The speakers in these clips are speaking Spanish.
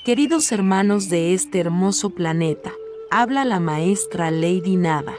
Queridos hermanos de este hermoso planeta, habla la maestra Lady Nada.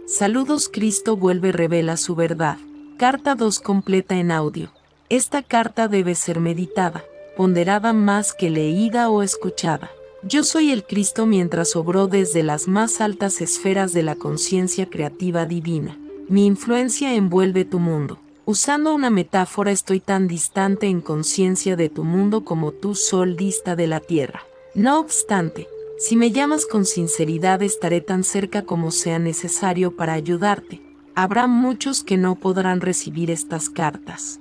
Saludos. Cristo vuelve, revela su verdad. Carta 2 completa en audio. Esta carta debe ser meditada, ponderada más que leída o escuchada. Yo soy el Cristo mientras obró desde las más altas esferas de la conciencia creativa divina. Mi influencia envuelve tu mundo. Usando una metáfora, estoy tan distante en conciencia de tu mundo como tú, sol, dista de la tierra. No obstante, si me llamas con sinceridad, estaré tan cerca como sea necesario para ayudarte. Habrá muchos que no podrán recibir estas cartas.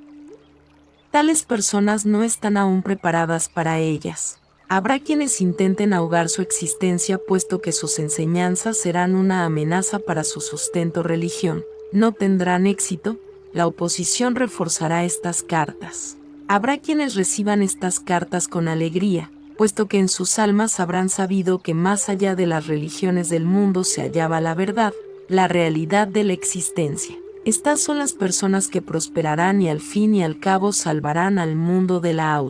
Tales personas no están aún preparadas para ellas. Habrá quienes intenten ahogar su existencia, puesto que sus enseñanzas serán una amenaza para su sustento religión. No tendrán éxito. La oposición reforzará estas cartas. Habrá quienes reciban estas cartas con alegría, puesto que en sus almas habrán sabido que más allá de las religiones del mundo se hallaba la verdad, la realidad de la existencia. Estas son las personas que prosperarán y al fin y al cabo salvarán al mundo de la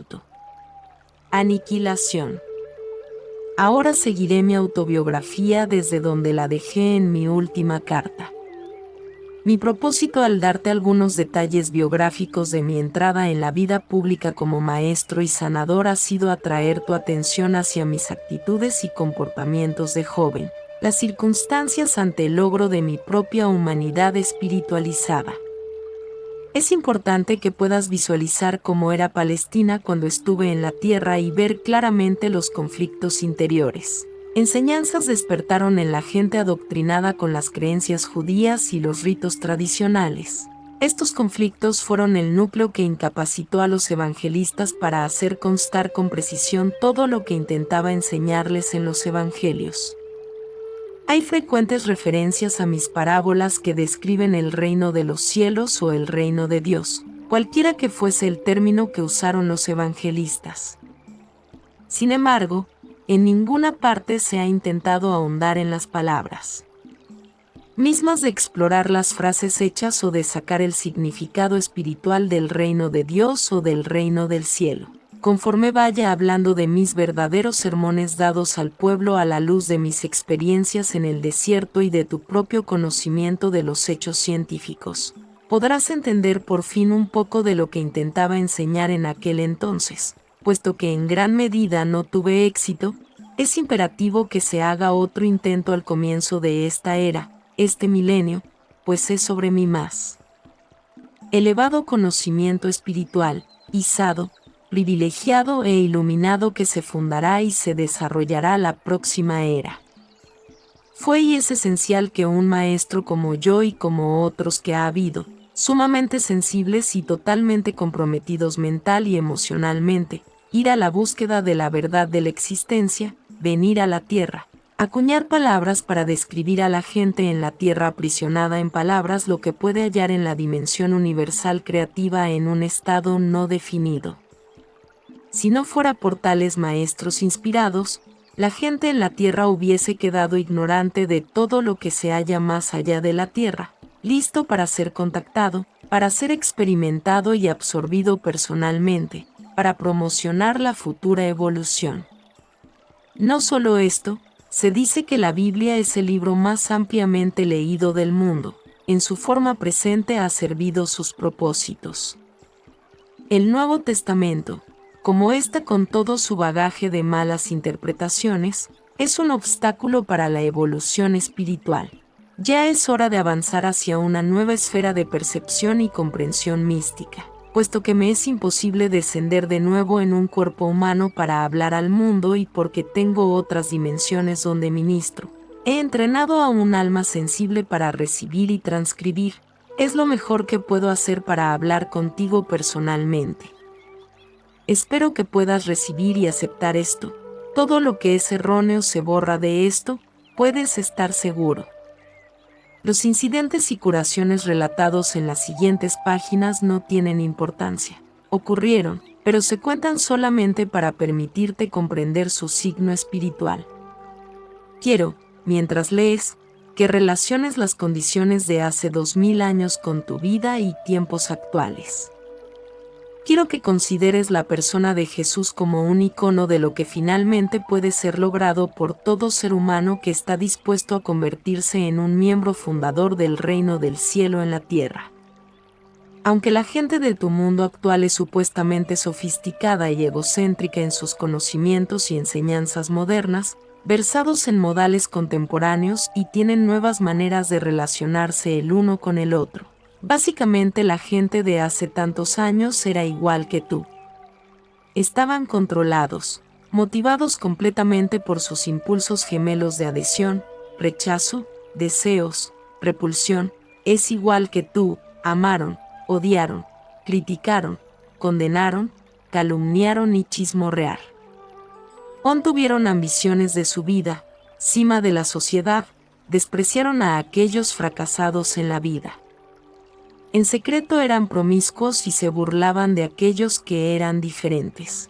aniquilación. Ahora seguiré mi autobiografía desde donde la dejé en mi última carta. Mi propósito al darte algunos detalles biográficos de mi entrada en la vida pública como maestro y sanador ha sido atraer tu atención hacia mis actitudes y comportamientos de joven, las circunstancias ante el logro de mi propia humanidad espiritualizada. Es importante que puedas visualizar cómo era Palestina cuando estuve en la tierra y ver claramente los conflictos interiores. Enseñanzas despertaron en la gente adoctrinada con las creencias judías y los ritos tradicionales. Estos conflictos fueron el núcleo que incapacitó a los evangelistas para hacer constar con precisión todo lo que intentaba enseñarles en los evangelios. Hay frecuentes referencias a mis parábolas que describen el reino de los cielos o el reino de Dios, cualquiera que fuese el término que usaron los evangelistas. Sin embargo, en ninguna parte se ha intentado ahondar en las palabras mismas de explorar las frases hechas o de sacar el significado espiritual del reino de Dios o del reino del cielo. Conforme vaya hablando de mis verdaderos sermones dados al pueblo a la luz de mis experiencias en el desierto y de tu propio conocimiento de los hechos científicos, podrás entender por fin un poco de lo que intentaba enseñar en aquel entonces. Puesto que en gran medida no tuve éxito, es imperativo que se haga otro intento al comienzo de esta era, este milenio, pues es sobre mi más elevado conocimiento espiritual, izado, privilegiado e iluminado que se fundará y se desarrollará la próxima era. Fue y es esencial que un maestro como yo y como otros que ha habido, sumamente sensibles y totalmente comprometidos mental y emocionalmente, ir a la búsqueda de la verdad de la existencia, venir a la tierra, acuñar palabras para describir a la gente en la tierra aprisionada en palabras lo que puede hallar en la dimensión universal creativa en un estado no definido. Si no fuera por tales maestros inspirados, la gente en la tierra hubiese quedado ignorante de todo lo que se halla más allá de la tierra, listo para ser contactado, para ser experimentado y absorbido personalmente, para promocionar la futura evolución. No solo esto, se dice que la Biblia es el libro más ampliamente leído del mundo. En su forma presente ha servido sus propósitos. El Nuevo Testamento, como ésta con todo su bagaje de malas interpretaciones, es un obstáculo para la evolución espiritual. Ya es hora de avanzar hacia una nueva esfera de percepción y comprensión mística, puesto que me es imposible descender de nuevo en un cuerpo humano para hablar al mundo y porque tengo otras dimensiones donde ministro. He entrenado a un alma sensible para recibir y transcribir. Es lo mejor que puedo hacer para hablar contigo personalmente. Espero que puedas recibir y aceptar esto. Todo lo que es erróneo se borra de esto, puedes estar seguro. Los incidentes y curaciones relatados en las siguientes páginas no tienen importancia. Ocurrieron, pero se cuentan solamente para permitirte comprender su signo espiritual. Quiero, mientras lees, que relaciones las condiciones de hace 2000 años con tu vida y tiempos actuales. Quiero que consideres la persona de Jesús como un icono de lo que finalmente puede ser logrado por todo ser humano que está dispuesto a convertirse en un miembro fundador del reino del cielo en la tierra. Aunque la gente de tu mundo actual es supuestamente sofisticada y egocéntrica en sus conocimientos y enseñanzas modernas, versados en modales contemporáneos y tienen nuevas maneras de relacionarse el uno con el otro. Básicamente la gente de hace tantos años era igual que tú. Estaban controlados, motivados completamente por sus impulsos gemelos de adhesión, rechazo, deseos, repulsión. Es igual que tú, amaron, odiaron, criticaron, condenaron, calumniaron y chismorrear. Contuvieron ambiciones de su vida, cima de la sociedad, despreciaron a aquellos fracasados en la vida. En secreto eran promiscuos y se burlaban de aquellos que eran diferentes.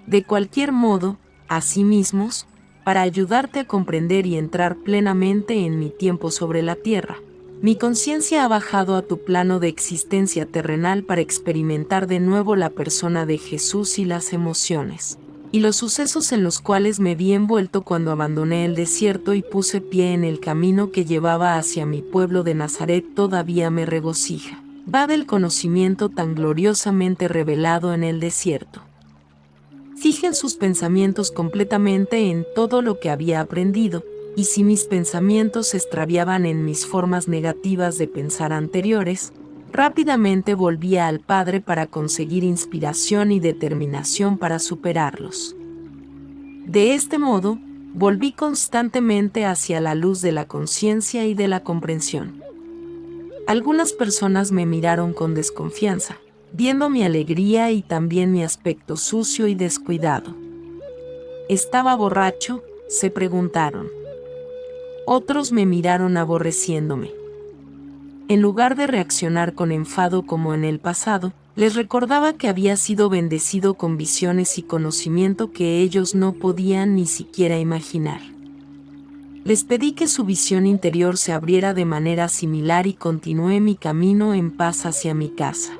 De cualquier modo, a sí mismos, para ayudarte a comprender y entrar plenamente en mi tiempo sobre la tierra, mi conciencia ha bajado a tu plano de existencia terrenal para experimentar de nuevo la persona de Jesús y las emociones y los sucesos en los cuales me vi envuelto cuando abandoné el desierto y puse pie en el camino que llevaba hacia mi pueblo de Nazaret todavía me regocija. Va del conocimiento tan gloriosamente revelado en el desierto. Fijen sus pensamientos completamente en todo lo que había aprendido, y si mis pensamientos se extraviaban en mis formas negativas de pensar anteriores, rápidamente volvía al Padre para conseguir inspiración y determinación para superarlos. De este modo, volví constantemente hacia la luz de la conciencia y de la comprensión. Algunas personas me miraron con desconfianza, viendo mi alegría y también mi aspecto sucio y descuidado. ¿Estaba borracho?, se preguntaron. Otros me miraron aborreciéndome. En lugar de reaccionar con enfado como en el pasado, les recordaba que había sido bendecido con visiones y conocimiento que ellos no podían ni siquiera imaginar. Les pedí que su visión interior se abriera de manera similar y continué mi camino en paz hacia mi casa.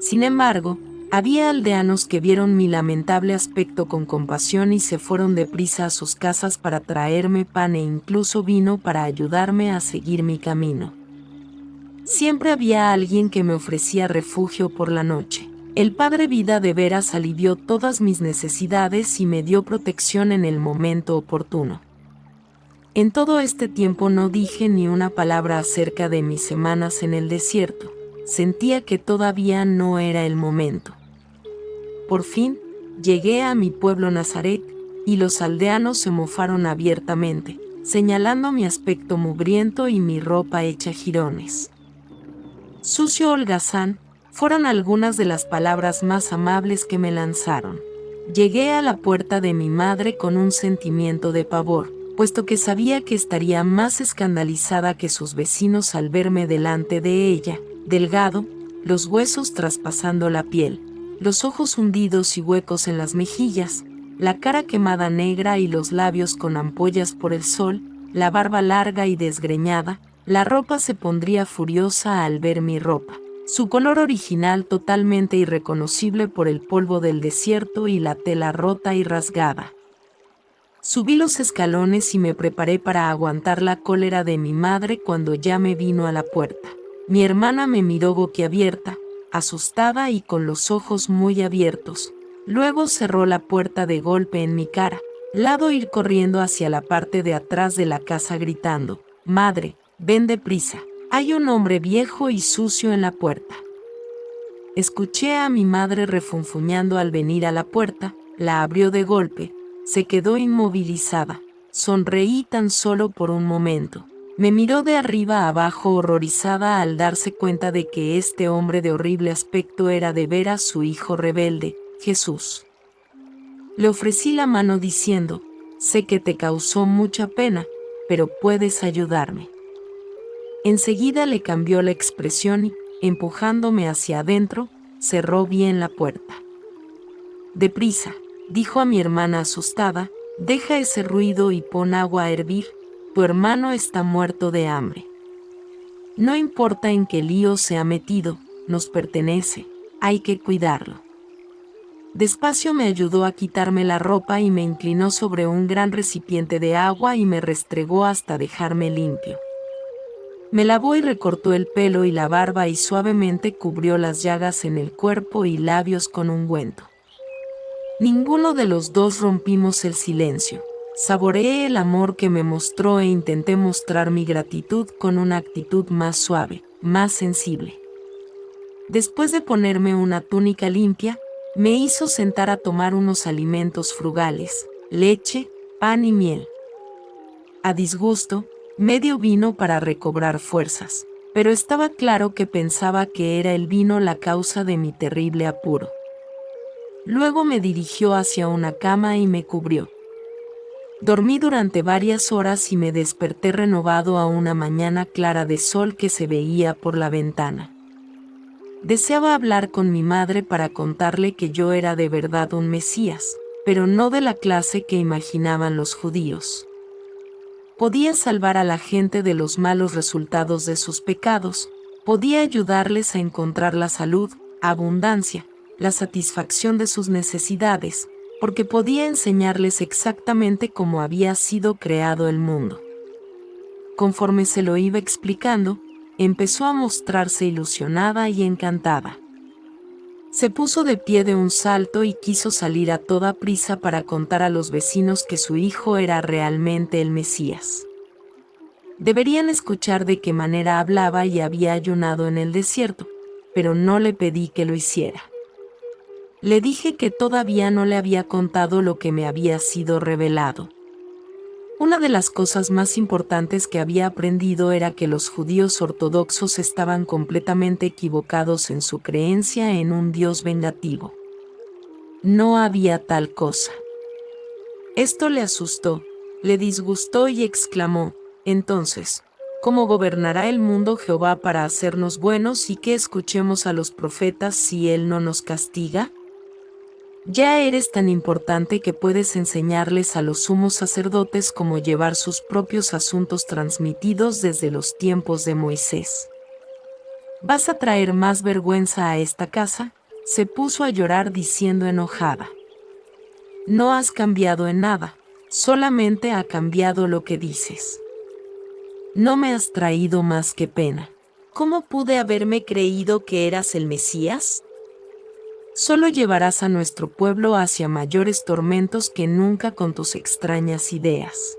Sin embargo, había aldeanos que vieron mi lamentable aspecto con compasión y se fueron deprisa a sus casas para traerme pan e incluso vino para ayudarme a seguir mi camino. Siempre había alguien que me ofrecía refugio por la noche. El Padre Vida de veras alivió todas mis necesidades y me dio protección en el momento oportuno. En todo este tiempo no dije ni una palabra acerca de mis semanas en el desierto. Sentía que todavía no era el momento. Por fin, llegué a mi pueblo Nazaret, y los aldeanos se mofaron abiertamente, señalando mi aspecto mugriento y mi ropa hecha jirones. Sucio holgazán, fueron algunas de las palabras más amables que me lanzaron. Llegué a la puerta de mi madre con un sentimiento de pavor, puesto que sabía que estaría más escandalizada que sus vecinos al verme delante de ella, delgado, los huesos traspasando la piel, los ojos hundidos y huecos en las mejillas, la cara quemada negra y los labios con ampollas por el sol, la barba larga y desgreñada. La ropa se pondría furiosa al ver mi ropa, su color original totalmente irreconocible por el polvo del desierto y la tela rota y rasgada. Subí los escalones y me preparé para aguantar la cólera de mi madre cuando ya me vino a la puerta. Mi hermana me miró boquiabierta, asustada y con los ojos muy abiertos. Luego cerró la puerta de golpe en mi cara, lado ir corriendo hacia la parte de atrás de la casa gritando: «Madre, ven deprisa, hay un hombre viejo y sucio en la puerta». Escuché a mi madre refunfuñando al venir a la puerta, la abrió de golpe, se quedó inmovilizada. Sonreí tan solo por un momento. Me miró de arriba a abajo horrorizada al darse cuenta de que este hombre de horrible aspecto era de veras su hijo rebelde, Jesús. Le ofrecí la mano diciendo: «Sé que te causó mucha pena, pero puedes ayudarme». Enseguida le cambió la expresión y, empujándome hacia adentro, cerró bien la puerta. «Deprisa», dijo a mi hermana asustada, «deja ese ruido y pon agua a hervir, tu hermano está muerto de hambre. No importa en qué lío se ha metido, nos pertenece, hay que cuidarlo. Despacio me ayudó a quitarme la ropa y me inclinó sobre un gran recipiente de agua y me restregó hasta dejarme limpio. Me lavó y recortó el pelo y la barba y suavemente cubrió las llagas en el cuerpo y labios con ungüento. Ninguno de los dos rompimos el silencio. Saboreé el amor que me mostró e intenté mostrar mi gratitud con una actitud más suave, más sensible. Después de ponerme una túnica limpia, me hizo sentar a tomar unos alimentos frugales, leche, pan y miel. A disgusto, medio vino para recobrar fuerzas, pero estaba claro que pensaba que era el vino la causa de mi terrible apuro. Luego me dirigió hacia una cama y me cubrió. Dormí durante varias horas y me desperté renovado a una mañana clara de sol que se veía por la ventana. Deseaba hablar con mi madre para contarle que yo era de verdad un Mesías, pero no de la clase que imaginaban los judíos. Podía salvar a la gente de los malos resultados de sus pecados, podía ayudarles a encontrar la salud, abundancia, la satisfacción de sus necesidades, porque podía enseñarles exactamente cómo había sido creado el mundo. Conforme se lo iba explicando, empezó a mostrarse ilusionada y encantada. Se puso de pie de un salto y quiso salir a toda prisa para contar a los vecinos que su hijo era realmente el Mesías. Deberían escuchar de qué manera hablaba y había ayunado en el desierto, pero no le pedí que lo hiciera. Le dije que todavía no le había contado lo que me había sido revelado. Una de las cosas más importantes que había aprendido era que los judíos ortodoxos estaban completamente equivocados en su creencia en un Dios vengativo. No había tal cosa. Esto le asustó, le disgustó y exclamó: entonces, ¿cómo gobernará el mundo Jehová para hacernos buenos y que escuchemos a los profetas si Él no nos castiga? Ya eres tan importante que puedes enseñarles a los sumos sacerdotes cómo llevar sus propios asuntos transmitidos desde los tiempos de Moisés. ¿Vas a traer más vergüenza a esta casa? Se puso a llorar diciendo enojada. No has cambiado en nada, solamente ha cambiado lo que dices. No me has traído más que pena. ¿Cómo pude haberme creído que eras el Mesías? Solo llevarás a nuestro pueblo hacia mayores tormentos que nunca con tus extrañas ideas.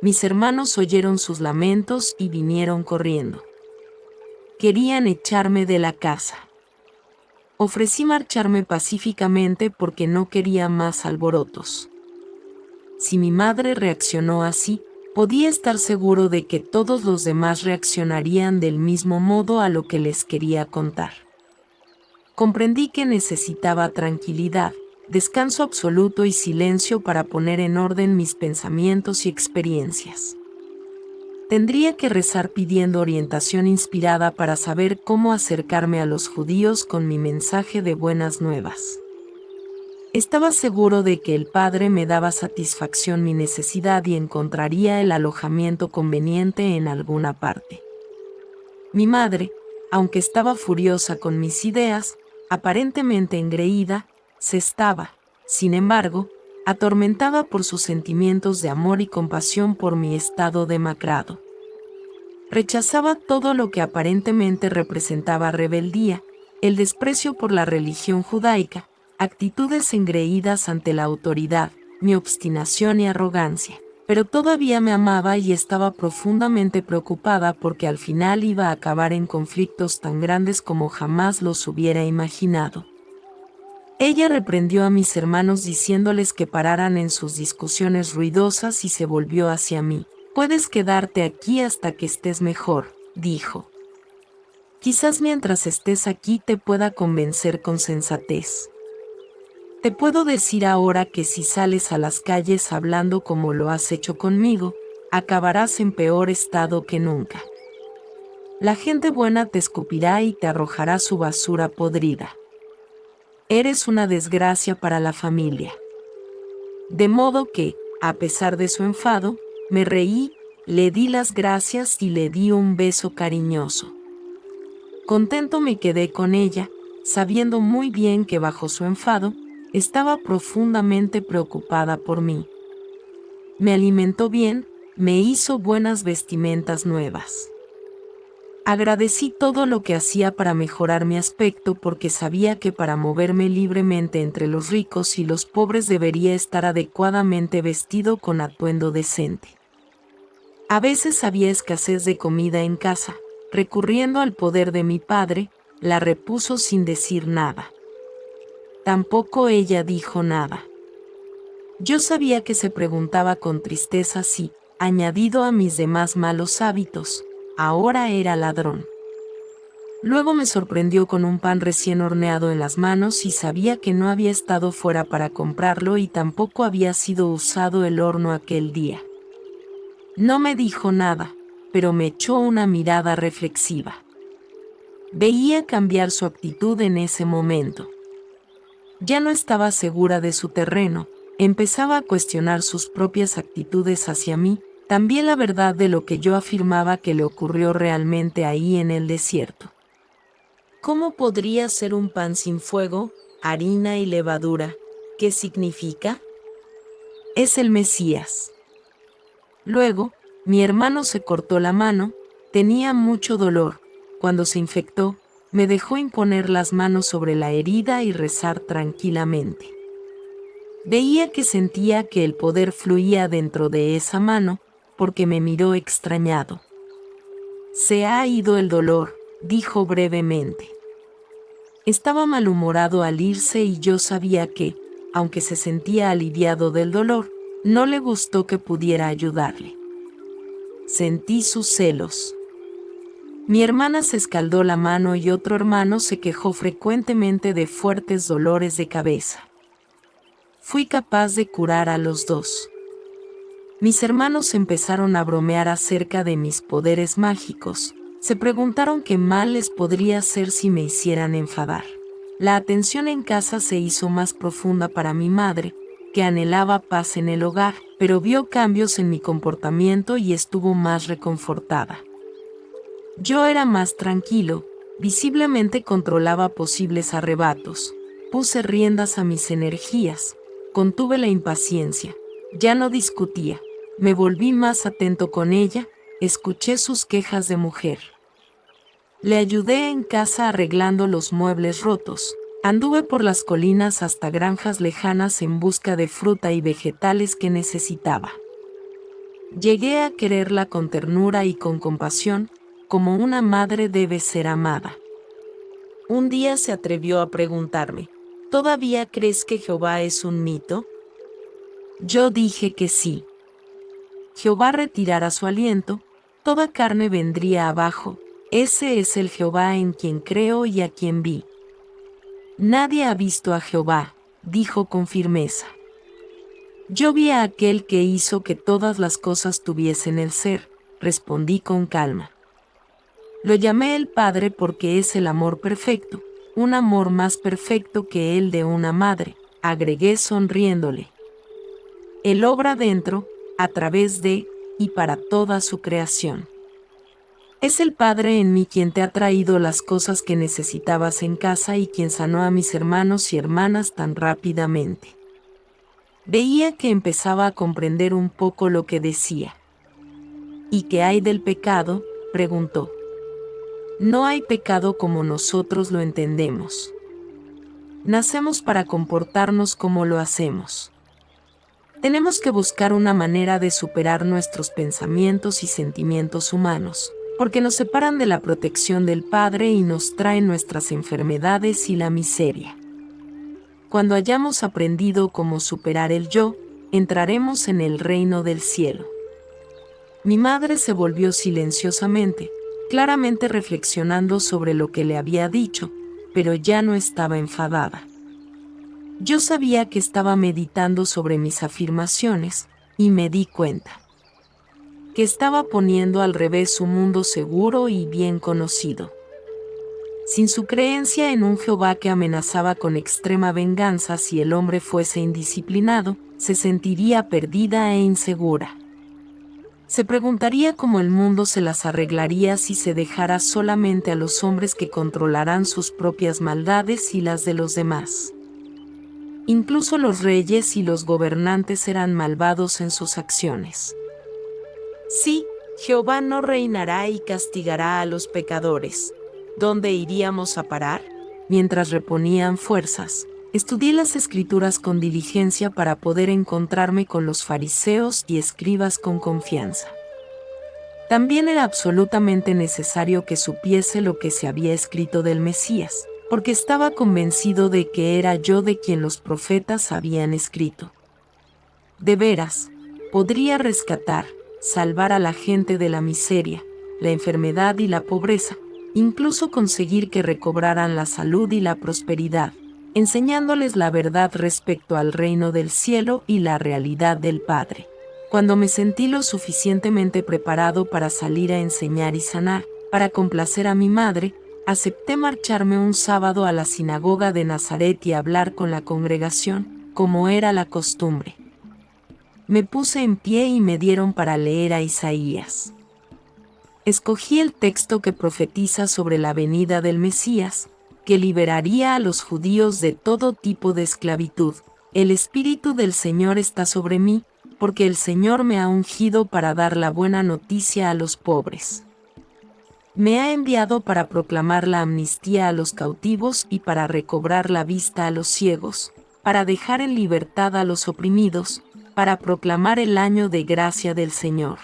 Mis hermanos oyeron sus lamentos y vinieron corriendo. Querían echarme de la casa. Ofrecí marcharme pacíficamente porque no quería más alborotos. Si mi madre reaccionó así, podía estar seguro de que todos los demás reaccionarían del mismo modo a lo que les quería contar. Comprendí que necesitaba tranquilidad, descanso absoluto y silencio para poner en orden mis pensamientos y experiencias. Tendría que rezar pidiendo orientación inspirada para saber cómo acercarme a los judíos con mi mensaje de buenas nuevas. Estaba seguro de que el Padre me daba satisfacción mi necesidad y encontraría el alojamiento conveniente en alguna parte. Mi madre, aunque estaba furiosa con mis ideas, aparentemente engreída, se estaba, sin embargo, atormentada por sus sentimientos de amor y compasión por mi estado demacrado. Rechazaba todo lo que aparentemente representaba rebeldía, el desprecio por la religión judaica, actitudes engreídas ante la autoridad, mi obstinación y arrogancia. Pero todavía me amaba y estaba profundamente preocupada porque al final iba a acabar en conflictos tan grandes como jamás los hubiera imaginado. Ella reprendió a mis hermanos diciéndoles que pararan en sus discusiones ruidosas y se volvió hacia mí. «Puedes quedarte aquí hasta que estés mejor», dijo. «Quizás mientras estés aquí te pueda convencer con sensatez. Te puedo decir ahora que si sales a las calles hablando como lo has hecho conmigo, acabarás en peor estado que nunca. La gente buena te escupirá y te arrojará su basura podrida. Eres una desgracia para la familia». De modo que, a pesar de su enfado, Me reí, le di las gracias y le di un beso cariñoso. Contento me quedé con ella, sabiendo muy bien que bajo su enfado, estaba profundamente preocupada por mí. Me alimentó bien, me hizo buenas vestimentas nuevas. Agradecí todo lo que hacía para mejorar mi aspecto porque sabía que para moverme libremente entre los ricos y los pobres debería estar adecuadamente vestido con atuendo decente. A veces había escasez de comida en casa. Recurriendo al poder de mi padre, la repuso sin decir nada. Tampoco ella dijo nada. Yo sabía que se preguntaba con tristeza si, añadido a mis demás malos hábitos, ahora era ladrón. Luego me sorprendió con un pan recién horneado en las manos y sabía que no había estado fuera para comprarlo y tampoco había sido usado el horno aquel día. No me dijo nada, pero me echó una mirada reflexiva. Veía cambiar su actitud en ese momento. Ya no estaba segura de su terreno, empezaba a cuestionar sus propias actitudes hacia mí, también la verdad de lo que yo afirmaba que le ocurrió realmente ahí en el desierto. ¿Cómo podría ser un pan sin fuego, harina y levadura? ¿Qué significa? Es el Mesías. Luego, mi hermano se cortó la mano, tenía mucho dolor. Cuando se infectó, me dejó imponer las manos sobre la herida y rezar tranquilamente. Veía que sentía que el poder fluía dentro de esa mano, porque me miró extrañado. Se ha ido el dolor, dijo brevemente. Estaba malhumorado al irse y yo sabía que, aunque se sentía aliviado del dolor, no le gustó que pudiera ayudarle. Sentí sus celos. Mi hermana se escaldó la mano y otro hermano se quejó frecuentemente de fuertes dolores de cabeza. Fui capaz de curar a los dos. Mis hermanos empezaron a bromear acerca de mis poderes mágicos. Se preguntaron qué mal les podría hacer si me hicieran enfadar. La atención en casa se hizo más profunda para mi madre, que anhelaba paz en el hogar, pero vio cambios en mi comportamiento y estuvo más reconfortada. Yo era más tranquilo, visiblemente controlaba posibles arrebatos, puse riendas a mis energías, contuve la impaciencia, ya no discutía, me volví más atento con ella, escuché sus quejas de mujer. Le ayudé en casa arreglando los muebles rotos, anduve por las colinas hasta granjas lejanas en busca de fruta y vegetales que necesitaba. Llegué a quererla con ternura y con compasión, como una madre debe ser amada. Un día se atrevió a preguntarme, ¿todavía crees que Jehová es un mito? Yo dije que sí. Jehová retirara su aliento, toda carne vendría abajo, ese es el Jehová en quien creo y a quien vi. Nadie ha visto a Jehová, dijo con firmeza. Yo vi a aquel que hizo que todas las cosas tuviesen el ser, respondí con calma. Lo llamé el Padre porque es el amor perfecto, un amor más perfecto que el de una madre, agregué sonriéndole. Él obra dentro, a través de, y para toda su creación. Es el Padre en mí quien te ha traído las cosas que necesitabas en casa y quien sanó a mis hermanos y hermanas tan rápidamente. Veía que empezaba a comprender un poco lo que decía. ¿Y qué hay del pecado?, preguntó. No hay pecado como nosotros lo entendemos. Nacemos para comportarnos como lo hacemos. Tenemos que buscar una manera de superar nuestros pensamientos y sentimientos humanos, porque nos separan de la protección del Padre y nos traen nuestras enfermedades y la miseria. Cuando hayamos aprendido cómo superar el yo, entraremos en el reino del cielo. Mi madre se volvió silenciosamente, claramente reflexionando sobre lo que le había dicho, pero ya no estaba enfadada. Yo sabía que estaba meditando sobre mis afirmaciones, y me di cuenta que estaba poniendo al revés su mundo seguro y bien conocido. Sin su creencia en un Jehová que amenazaba con extrema venganza si el hombre fuese indisciplinado, se sentiría perdida e insegura. Se preguntaría cómo el mundo se las arreglaría si se dejara solamente a los hombres que controlarán sus propias maldades y las de los demás. Incluso los reyes y los gobernantes eran malvados en sus acciones. Sí, Jehová no reinará y castigará a los pecadores. ¿Dónde iríamos a parar? Mientras reponían fuerzas, estudié las Escrituras con diligencia para poder encontrarme con los fariseos y escribas con confianza. También era absolutamente necesario que supiese lo que se había escrito del Mesías, porque estaba convencido de que era yo de quien los profetas habían escrito. De veras, podría rescatar, salvar a la gente de la miseria, la enfermedad y la pobreza, incluso conseguir que recobraran la salud y la prosperidad, enseñándoles la verdad respecto al reino del cielo y la realidad del Padre. Cuando me sentí lo suficientemente preparado para salir a enseñar y sanar, para complacer a mi madre, acepté marcharme un sábado a la sinagoga de Nazaret y hablar con la congregación, como era la costumbre. Me puse en pie y me dieron para leer a Isaías. Escogí el texto que profetiza sobre la venida del Mesías, que liberaría a los judíos de todo tipo de esclavitud. El Espíritu del Señor está sobre mí, porque el Señor me ha ungido para dar la buena noticia a los pobres. Me ha enviado para proclamar la amnistía a los cautivos y para recobrar la vista a los ciegos, para dejar en libertad a los oprimidos, para proclamar el año de gracia del Señor.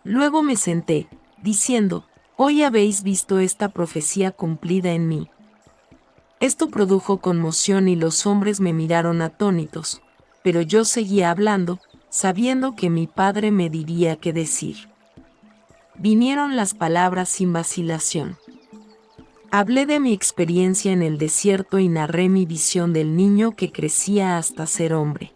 Luego me senté, diciendo, hoy habéis visto esta profecía cumplida en mí. Esto produjo conmoción y los hombres me miraron atónitos, pero yo seguía hablando, sabiendo que mi Padre me diría qué decir. Vinieron las palabras sin vacilación. Hablé de mi experiencia en el desierto y narré mi visión del niño que crecía hasta ser hombre.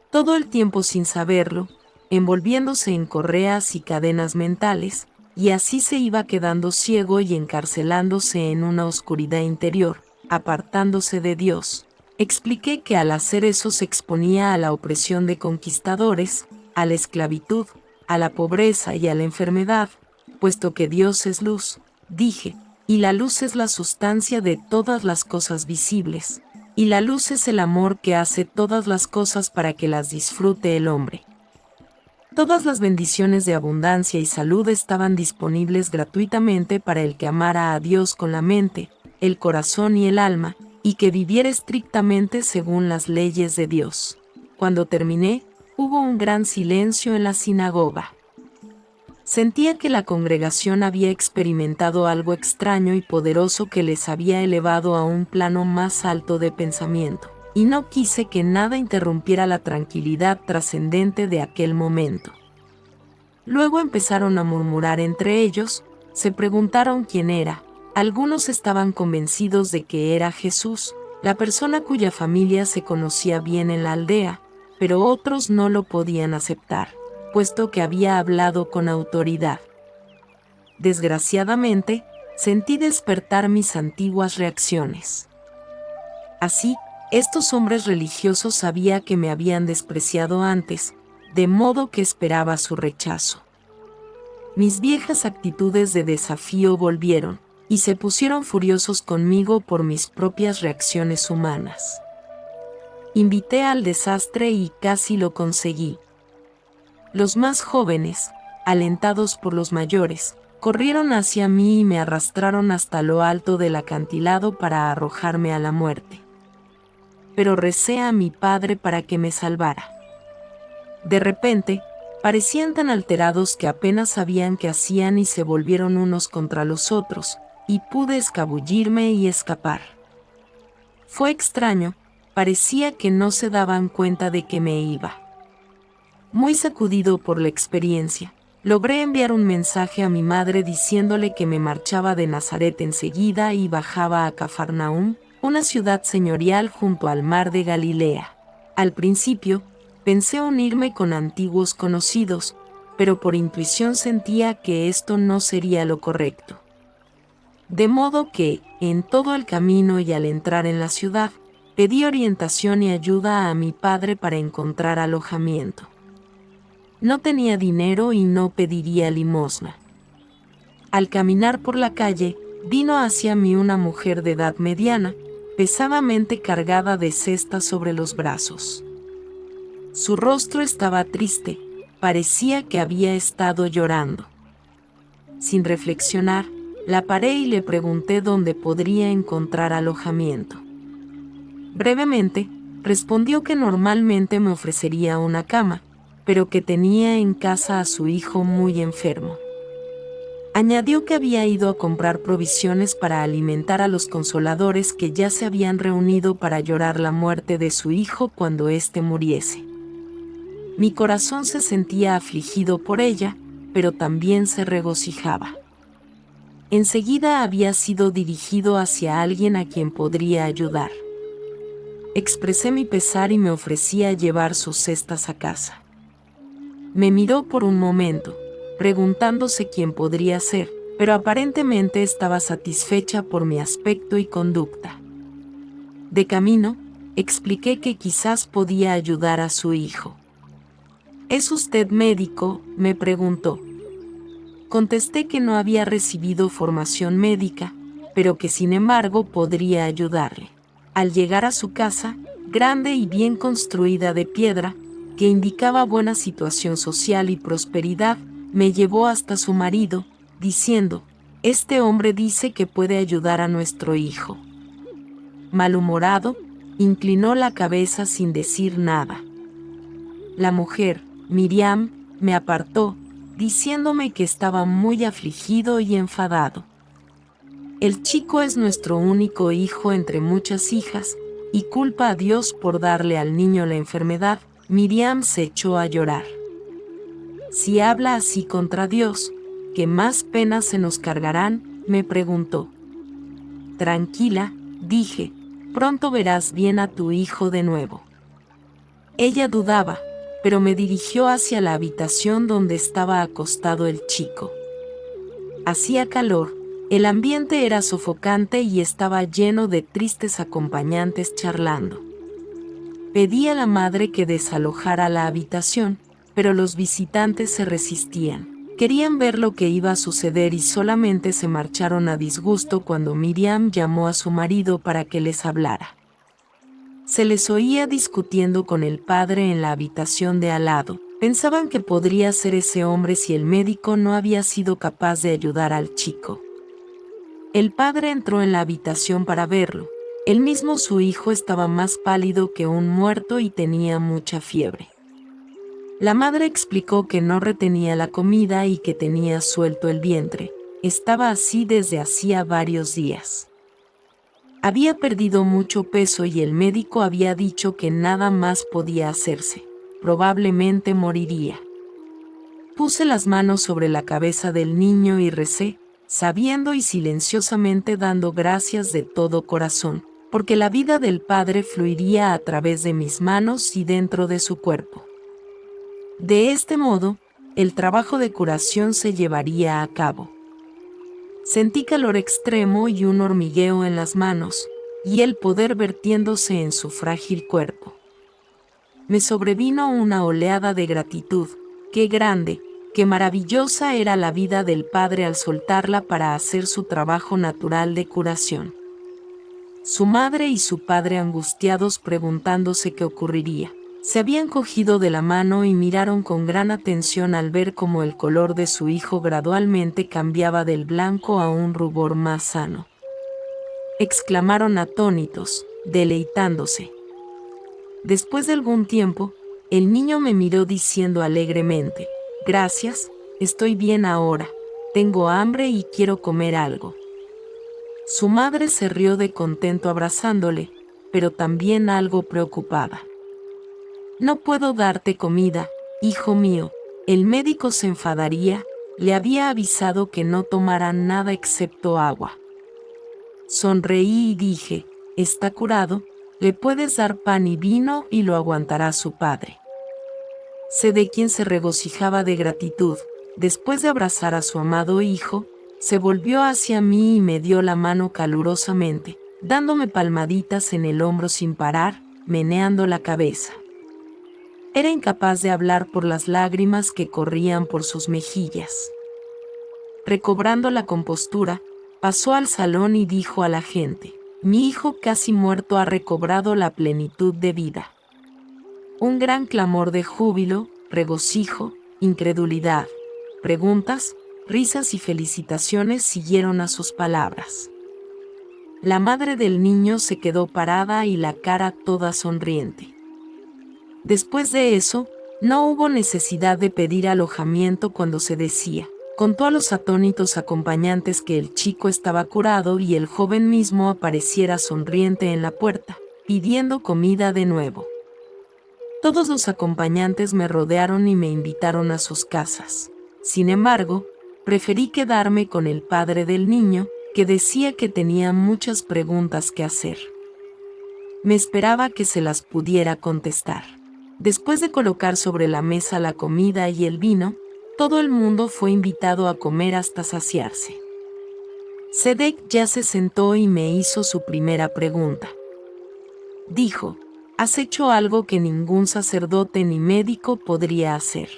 Todo el tiempo sin saberlo, envolviéndose en correas y cadenas mentales, y así se iba quedando ciego y encarcelándose en una oscuridad interior, apartándose de Dios. Expliqué que al hacer eso se exponía a la opresión de conquistadores, a la esclavitud, a la pobreza y a la enfermedad, puesto que Dios es luz, dije, y la luz es la sustancia de todas las cosas visibles, y la luz es el amor que hace todas las cosas para que las disfrute el hombre. Todas las bendiciones de abundancia y salud estaban disponibles gratuitamente para el que amara a Dios con la mente, el corazón y el alma, y que viviera estrictamente según las leyes de Dios. Cuando terminé, hubo un gran silencio en la sinagoga. Sentía que la congregación había experimentado algo extraño y poderoso que les había elevado a un plano más alto de pensamiento, y no quise que nada interrumpiera la tranquilidad trascendente de aquel momento. Luego empezaron a murmurar entre ellos, se preguntaron quién era. Algunos estaban convencidos de que era Jesús, la persona cuya familia se conocía bien en la aldea, pero otros no lo podían aceptar, puesto que había hablado con autoridad. Desgraciadamente, sentí despertar mis antiguas reacciones. Así, estos hombres religiosos sabía que me habían despreciado antes, de modo que esperaba su rechazo. Mis viejas actitudes de desafío volvieron, y se pusieron furiosos conmigo por mis propias reacciones humanas. Invité al desastre y casi lo conseguí. Los más jóvenes, alentados por los mayores, corrieron hacia mí y me arrastraron hasta lo alto del acantilado para arrojarme a la muerte. Pero recé a mi Padre para que me salvara. De repente, parecían tan alterados que apenas sabían qué hacían y se volvieron unos contra los otros, y pude escabullirme y escapar. Fue extraño, parecía que no se daban cuenta de que me iba. Muy sacudido por la experiencia, logré enviar un mensaje a mi madre diciéndole que me marchaba de Nazaret enseguida y bajaba a Cafarnaúm, una ciudad señorial junto al mar de Galilea. Al principio, pensé unirme con antiguos conocidos, pero por intuición sentía que esto no sería lo correcto. De modo que, en todo el camino y al entrar en la ciudad, pedí orientación y ayuda a mi padre para encontrar alojamiento. No tenía dinero y no pediría limosna. Al caminar por la calle, vino hacia mí una mujer de edad mediana, pesadamente cargada de cestas sobre los brazos. Su rostro estaba triste, parecía que había estado llorando. Sin reflexionar, la paré y le pregunté dónde podría encontrar alojamiento. Brevemente, respondió que normalmente me ofrecería una cama, pero que tenía en casa a su hijo muy enfermo. Añadió que había ido a comprar provisiones para alimentar a los consoladores que ya se habían reunido para llorar la muerte de su hijo cuando éste muriese. Mi corazón se sentía afligido por ella, pero también se regocijaba. Enseguida había sido dirigido hacia alguien a quien podría ayudar. Expresé mi pesar y me ofrecí a llevar sus cestas a casa. Me miró por un momento, preguntándose quién podría ser, pero aparentemente estaba satisfecha por mi aspecto y conducta. De camino, expliqué que quizás podía ayudar a su hijo. ¿Es usted médico?, me preguntó. Contesté que no había recibido formación médica, pero que sin embargo podría ayudarle. Al llegar a su casa, grande y bien construida de piedra, que indicaba buena situación social y prosperidad, me llevó hasta su marido, diciendo: «Este hombre dice que puede ayudar a nuestro hijo». Malhumorado, inclinó la cabeza sin decir nada. La mujer, Miriam, me apartó, diciéndome que estaba muy afligido y enfadado. El chico es nuestro único hijo entre muchas hijas, y culpa a Dios por darle al niño la enfermedad. Miriam se echó a llorar. Si habla así contra Dios, ¿qué más penas se nos cargarán?, me preguntó. Tranquila, dije, pronto verás bien a tu hijo de nuevo. Ella dudaba, pero me dirigió hacia la habitación donde estaba acostado el chico. Hacía calor, el ambiente era sofocante y estaba lleno de tristes acompañantes charlando. Pedí a la madre que desalojara la habitación, pero los visitantes se resistían. Querían ver lo que iba a suceder y solamente se marcharon a disgusto cuando Miriam llamó a su marido para que les hablara. Se les oía discutiendo con el padre en la habitación de al lado. Pensaban que podría ser ese hombre si el médico no había sido capaz de ayudar al chico. El padre entró en la habitación para verlo. Él mismo, su hijo, estaba más pálido que un muerto y tenía mucha fiebre. La madre explicó que no retenía la comida y que tenía suelto el vientre. Estaba así desde hacía varios días. Había perdido mucho peso y el médico había dicho que nada más podía hacerse. Probablemente moriría. Puse las manos sobre la cabeza del niño y recé, sabiendo y silenciosamente dando gracias de todo corazón, porque la vida del padre fluiría a través de mis manos y dentro de su cuerpo. De este modo, el trabajo de curación se llevaría a cabo. Sentí calor extremo y un hormigueo en las manos, y el poder vertiéndose en su frágil cuerpo. Me sobrevino una oleada de gratitud. Qué grande, qué maravillosa era la vida del padre al soltarla para hacer su trabajo natural de curación. Su madre y su padre, angustiados preguntándose qué ocurriría, se habían cogido de la mano y miraron con gran atención al ver cómo el color de su hijo gradualmente cambiaba del blanco a un rubor más sano. Exclamaron atónitos, deleitándose. Después de algún tiempo, el niño me miró diciendo alegremente: «Gracias, estoy bien ahora, tengo hambre y quiero comer algo». Su madre se rió de contento abrazándole, pero también algo preocupada. «No puedo darte comida, hijo mío, el médico se enfadaría, le había avisado que no tomara nada excepto agua». Sonreí y dije: «Está curado, le puedes dar pan y vino y lo aguantará su padre». Sé de quien se regocijaba de gratitud. Después de abrazar a su amado hijo, se volvió hacia mí y me dio la mano calurosamente, dándome palmaditas en el hombro sin parar, meneando la cabeza. Era incapaz de hablar por las lágrimas que corrían por sus mejillas. Recobrando la compostura, pasó al salón y dijo a la gente: «Mi hijo casi muerto ha recobrado la plenitud de vida». Un gran clamor de júbilo, regocijo, incredulidad, preguntas, risas y felicitaciones siguieron a sus palabras. La madre del niño se quedó parada y la cara toda sonriente. Después de eso, no hubo necesidad de pedir alojamiento cuando se decía. Contó a los atónitos acompañantes que el chico estaba curado y el joven mismo apareciera sonriente en la puerta, pidiendo comida de nuevo. Todos los acompañantes me rodearon y me invitaron a sus casas. Sin embargo, preferí quedarme con el padre del niño, que decía que tenía muchas preguntas que hacer. Me esperaba que se las pudiera contestar. Después de colocar sobre la mesa la comida y el vino, todo el mundo fue invitado a comer hasta saciarse. Sedek ya se sentó y me hizo su primera pregunta. Dijo: «Has hecho algo que ningún sacerdote ni médico podría hacer.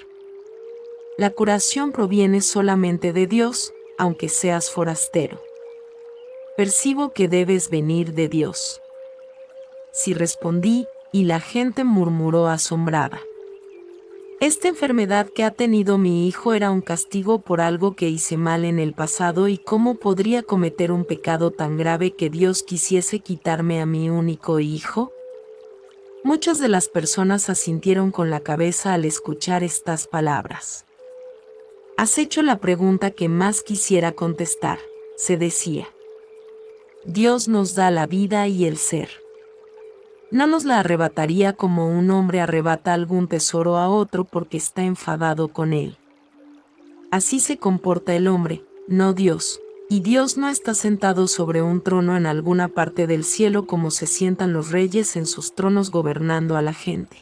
La curación proviene solamente de Dios, aunque seas forastero. Percibo que debes venir de Dios». Sí, respondí, y la gente murmuró asombrada. Esta enfermedad que ha tenido mi hijo era un castigo por algo que hice mal en el pasado, y cómo podría cometer un pecado tan grave que Dios quisiese quitarme a mi único hijo. Muchas de las personas asintieron con la cabeza al escuchar estas palabras. «Has hecho la pregunta que más quisiera contestar», se decía. «Dios nos da la vida y el ser. No nos la arrebataría como un hombre arrebata algún tesoro a otro porque está enfadado con él. Así se comporta el hombre, no Dios, y Dios no está sentado sobre un trono en alguna parte del cielo como se sientan los reyes en sus tronos gobernando a la gente.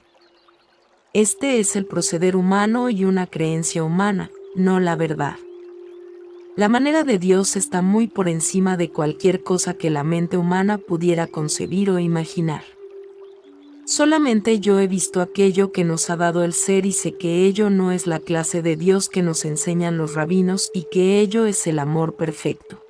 Este es el proceder humano y una creencia humana, no la verdad. La manera de Dios está muy por encima de cualquier cosa que la mente humana pudiera concebir o imaginar. Solamente yo he visto aquello que nos ha dado el ser y sé que ello no es la clase de Dios que nos enseñan los rabinos y que ello es el amor perfecto.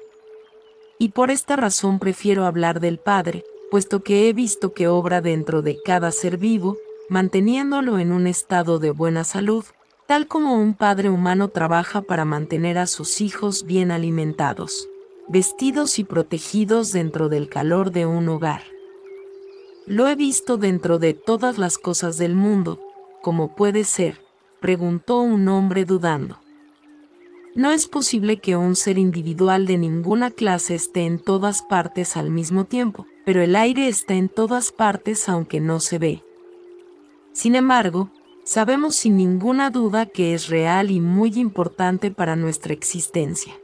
Y por esta razón prefiero hablar del Padre, puesto que he visto que obra dentro de cada ser vivo, manteniéndolo en un estado de buena salud, tal como un padre humano trabaja para mantener a sus hijos bien alimentados, vestidos y protegidos dentro del calor de un hogar. Lo he visto dentro de todas las cosas del mundo. ¿Cómo puede ser?, preguntó un hombre dudando. No es posible que un ser individual de ninguna clase esté en todas partes al mismo tiempo, pero el aire está en todas partes aunque no se ve. Sin embargo, sabemos sin ninguna duda que es real y muy importante para nuestra existencia.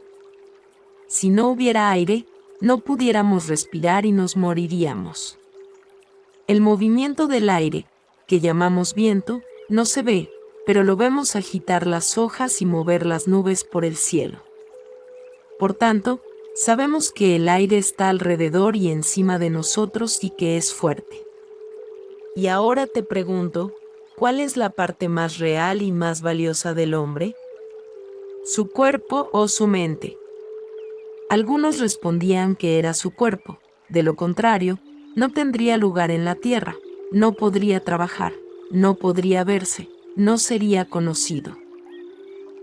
Si no hubiera aire, no pudiéramos respirar y nos moriríamos. El movimiento del aire, que llamamos viento, no se ve, pero lo vemos agitar las hojas y mover las nubes por el cielo. Por tanto, sabemos que el aire está alrededor y encima de nosotros y que es fuerte. Y ahora te pregunto, ¿cuál es la parte más real y más valiosa del hombre? ¿Su cuerpo o su mente? Algunos respondían que era su cuerpo, de lo contrario, no tendría lugar en la tierra, no podría trabajar, no podría verse, no sería conocido.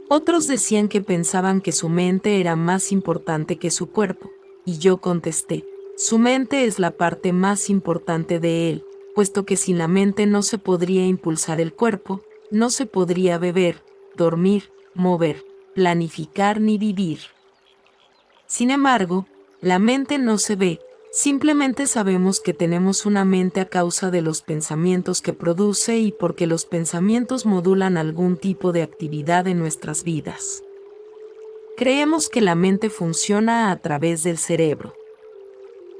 Otros decían que pensaban que su mente era más importante que su cuerpo, y yo contesté: su mente es la parte más importante de él, puesto que sin la mente no se podría impulsar el cuerpo, no se podría beber, dormir, mover, planificar ni vivir. Sin embargo, la mente no se ve. Simplemente sabemos que tenemos una mente a causa de los pensamientos que produce y porque los pensamientos modulan algún tipo de actividad en nuestras vidas. Creemos que la mente funciona a través del cerebro.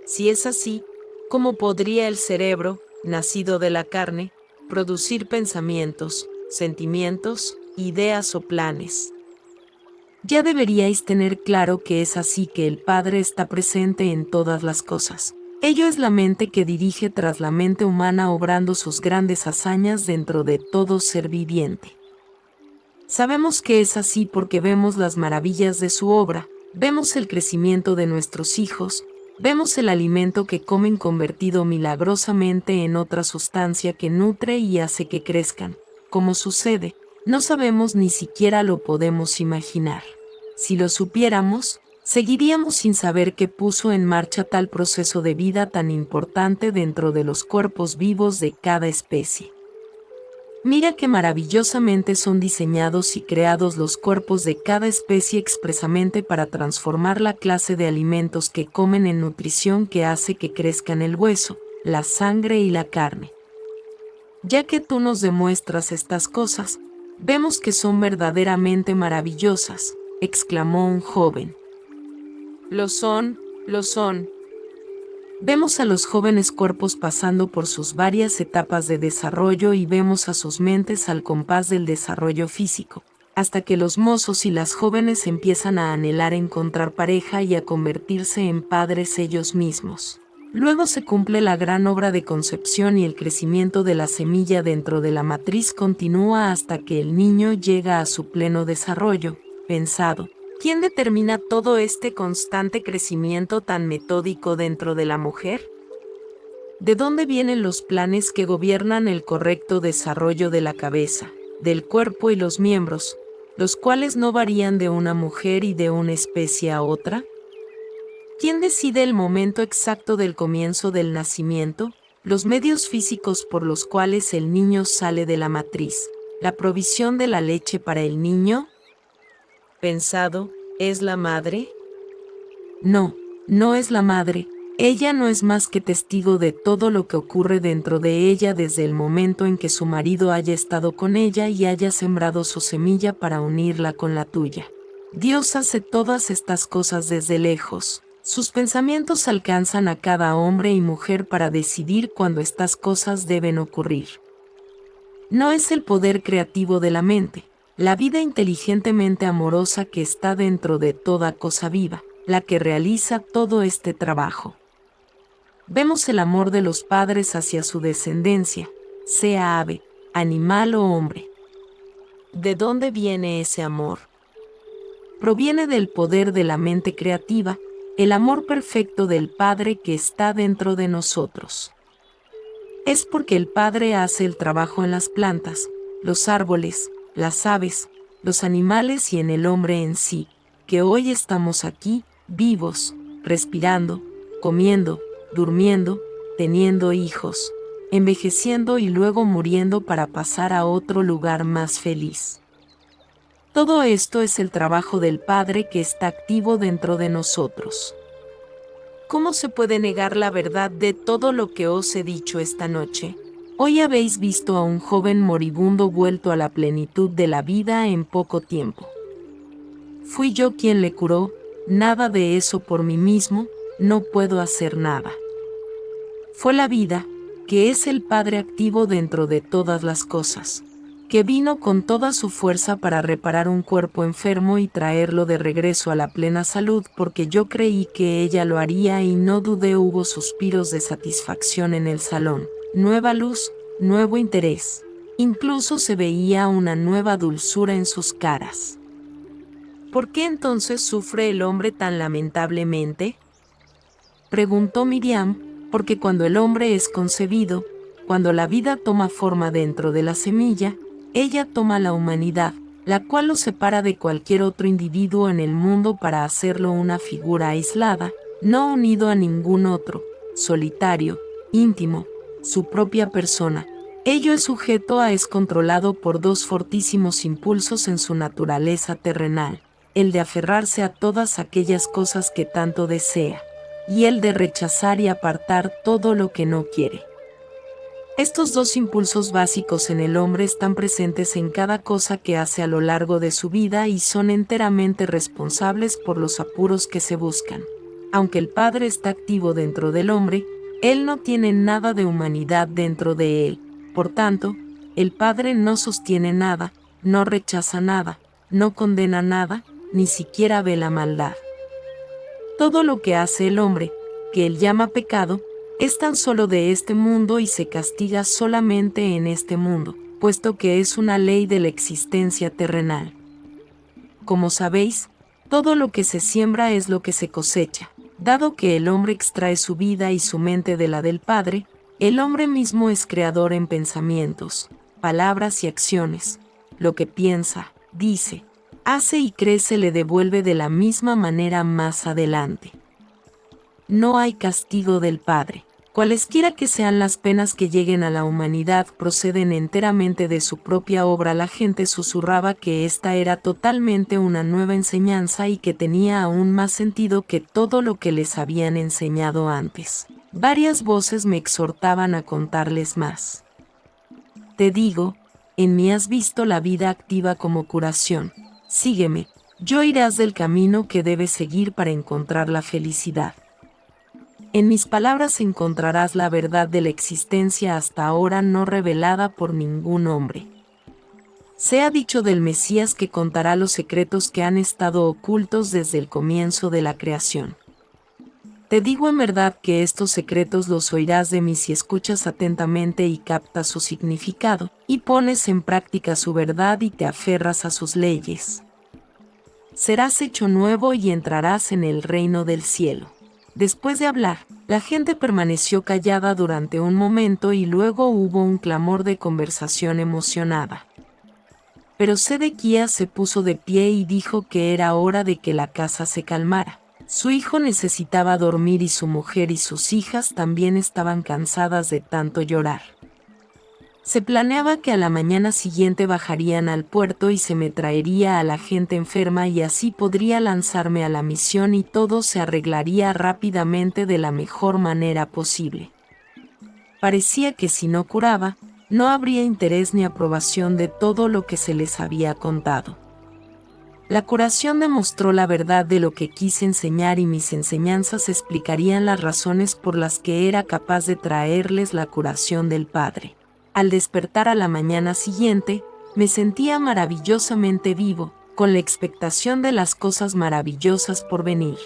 Si es así, ¿cómo podría el cerebro, nacido de la carne, producir pensamientos, sentimientos, ideas o planes? Ya deberíais tener claro que es así, que el Padre está presente en todas las cosas, Ello es la mente que dirige tras la mente humana obrando sus grandes hazañas dentro de todo ser viviente. Sabemos que es así porque vemos las maravillas de su obra, vemos el crecimiento de nuestros hijos, vemos el alimento que comen convertido milagrosamente en otra sustancia que nutre y hace que crezcan. Como sucede, no sabemos ni siquiera lo podemos imaginar. Si lo supiéramos, seguiríamos sin saber qué puso en marcha tal proceso de vida tan importante dentro de los cuerpos vivos de cada especie. Mira qué maravillosamente son diseñados y creados los cuerpos de cada especie expresamente para transformar la clase de alimentos que comen en nutrición que hace que crezcan el hueso, la sangre y la carne. Ya que tú nos demuestras estas cosas, vemos que son verdaderamente maravillosas, exclamó un joven. Lo son, lo son. Vemos a los jóvenes cuerpos pasando por sus varias etapas de desarrollo y vemos a sus mentes al compás del desarrollo físico, hasta que los mozos y las jóvenes empiezan a anhelar encontrar pareja y a convertirse en padres ellos mismos. Luego se cumple la gran obra de concepción y el crecimiento de la semilla dentro de la matriz continúa hasta que el niño llega a su pleno desarrollo, pensado. ¿Quién determina todo este constante crecimiento tan metódico dentro de la mujer? ¿De dónde vienen los planes que gobiernan el correcto desarrollo de la cabeza, del cuerpo y los miembros, los cuales no varían de una mujer y de una especie a otra? ¿Quién decide el momento exacto del comienzo del nacimiento, los medios físicos por los cuales el niño sale de la matriz, la provisión de la leche para el niño? Pensado, ¿es la madre? No, no es la madre. Ella no es más que testigo de todo lo que ocurre dentro de ella desde el momento en que su marido haya estado con ella y haya sembrado su semilla para unirla con la tuya. Dios hace todas estas cosas desde lejos. Sus pensamientos alcanzan a cada hombre y mujer para decidir cuándo estas cosas deben ocurrir. No es el poder creativo de la mente, la vida inteligentemente amorosa que está dentro de toda cosa viva, la que realiza todo este trabajo. Vemos el amor de los padres hacia su descendencia, sea ave, animal o hombre. ¿De dónde viene ese amor? Proviene del poder de la mente creativa, el amor perfecto del Padre que está dentro de nosotros. Es porque el Padre hace el trabajo en las plantas, los árboles, las aves, los animales y en el hombre en sí, que hoy estamos aquí, vivos, respirando, comiendo, durmiendo, teniendo hijos, envejeciendo y luego muriendo para pasar a otro lugar más feliz. Todo esto es el trabajo del Padre que está activo dentro de nosotros. ¿Cómo se puede negar la verdad de todo lo que os he dicho esta noche? Hoy habéis visto a un joven moribundo vuelto a la plenitud de la vida en poco tiempo. Fui yo quien le curó, nada de eso por mí mismo, no puedo hacer nada. Fue la vida, que es el Padre activo dentro de todas las cosas, que vino con toda su fuerza para reparar un cuerpo enfermo y traerlo de regreso a la plena salud porque yo creí que ella lo haría y no dudé. Hubo suspiros de satisfacción en el salón, nueva luz, nuevo interés. Incluso se veía una nueva dulzura en sus caras. ¿Por qué entonces sufre el hombre tan lamentablemente?, preguntó Miriam, porque cuando el hombre es concebido, cuando la vida toma forma dentro de la semilla, ella toma la humanidad, la cual lo separa de cualquier otro individuo en el mundo para hacerlo una figura aislada, no unido a ningún otro, solitario, íntimo, su propia persona. Ello es sujeto a es controlado por dos fortísimos impulsos en su naturaleza terrenal, el de aferrarse a todas aquellas cosas que tanto desea, y el de rechazar y apartar todo lo que no quiere. Estos dos impulsos básicos en el hombre están presentes en cada cosa que hace a lo largo de su vida y son enteramente responsables por los apuros que se buscan. Aunque el Padre está activo dentro del hombre, él no tiene nada de humanidad dentro de él. Por tanto, el Padre no sostiene nada, no rechaza nada, no condena nada, ni siquiera ve la maldad. Todo lo que hace el hombre, que él llama pecado, es tan solo de este mundo y se castiga solamente en este mundo, puesto que es una ley de la existencia terrenal. Como sabéis, todo lo que se siembra es lo que se cosecha. Dado que el hombre extrae su vida y su mente de la del Padre, el hombre mismo es creador en pensamientos, palabras y acciones. Lo que piensa, dice, hace y cree se le devuelve de la misma manera más adelante. No hay castigo del Padre. Cualesquiera que sean las penas que lleguen a la humanidad proceden enteramente de su propia obra. La gente susurraba que esta era totalmente una nueva enseñanza y que tenía aún más sentido que todo lo que les habían enseñado antes. Varias voces me exhortaban a contarles más. Te digo, en mí has visto la vida activa como curación. Sígueme, yo irás del camino que debes seguir para encontrar la felicidad. En mis palabras encontrarás la verdad de la existencia hasta ahora no revelada por ningún hombre. Se ha dicho del Mesías que contará los secretos que han estado ocultos desde el comienzo de la creación. Te digo en verdad que estos secretos los oirás de mí si escuchas atentamente y captas su significado, y pones en práctica su verdad y te aferras a sus leyes. Serás hecho nuevo y entrarás en el reino del cielo. Después de hablar, la gente permaneció callada durante un momento y luego hubo un clamor de conversación emocionada. Pero Sedequías se puso de pie y dijo que era hora de que la casa se calmara. Su hijo necesitaba dormir y su mujer y sus hijas también estaban cansadas de tanto llorar. Se planeaba que a la mañana siguiente bajarían al puerto y se me traería a la gente enferma y así podría lanzarme a la misión y todo se arreglaría rápidamente de la mejor manera posible. Parecía que si no curaba, no habría interés ni aprobación de todo lo que se les había contado. La curación demostró la verdad de lo que quise enseñar y mis enseñanzas explicarían las razones por las que era capaz de traerles la curación del Padre. Al despertar a la mañana siguiente, me sentía maravillosamente vivo, con la expectación de las cosas maravillosas por venir.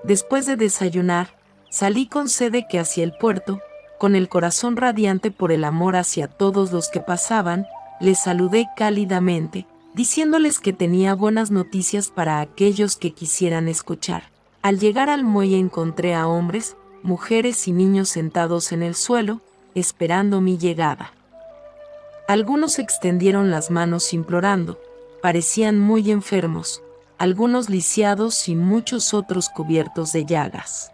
Después de desayunar, salí con Sedequías hacia el puerto, con el corazón radiante por el amor hacia todos los que pasaban. Les saludé cálidamente, diciéndoles que tenía buenas noticias para aquellos que quisieran escuchar. Al llegar al muelle encontré a hombres, mujeres y niños sentados en el suelo, esperando mi llegada. Algunos extendieron las manos implorando, parecían muy enfermos, algunos lisiados y muchos otros cubiertos de llagas.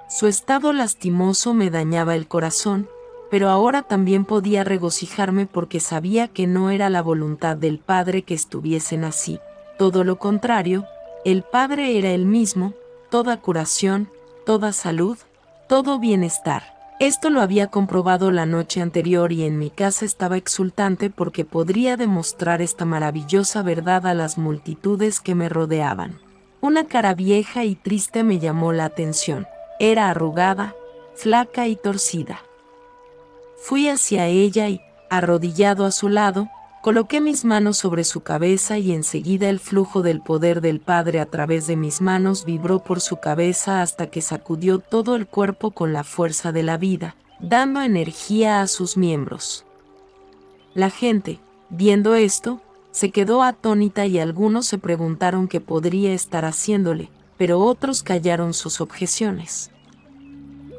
Su estado lastimoso me dañaba el corazón, pero ahora también podía regocijarme porque sabía que no era la voluntad del Padre que estuviesen así. Todo lo contrario, el Padre era el mismo, toda curación, toda salud, todo bienestar. Esto lo había comprobado la noche anterior y en mi casa estaba exultante porque podría demostrar esta maravillosa verdad a las multitudes que me rodeaban. Una cara vieja y triste me llamó la atención. Era arrugada, flaca y torcida. Fui hacia ella y, arrodillado a su lado, coloqué mis manos sobre su cabeza y enseguida el flujo del poder del Padre a través de mis manos vibró por su cabeza hasta que sacudió todo el cuerpo con la fuerza de la vida, dando energía a sus miembros. La gente, viendo esto, se quedó atónita y algunos se preguntaron qué podría estar haciéndole, pero otros callaron sus objeciones.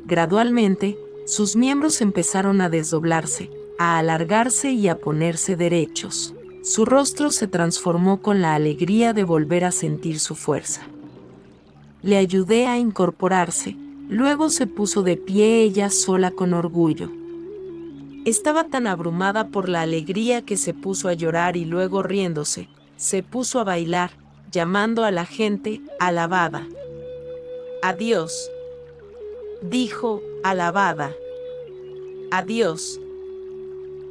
Gradualmente, sus miembros empezaron a desdoblarse, a alargarse y a ponerse derechos. Su rostro se transformó con la alegría de volver a sentir su fuerza. Le ayudé a incorporarse, luego se puso de pie ella sola con orgullo. Estaba tan abrumada por la alegría que se puso a llorar y luego riéndose, se puso a bailar, llamando a la gente, alabada. Adiós, dijo, alabada. Adiós.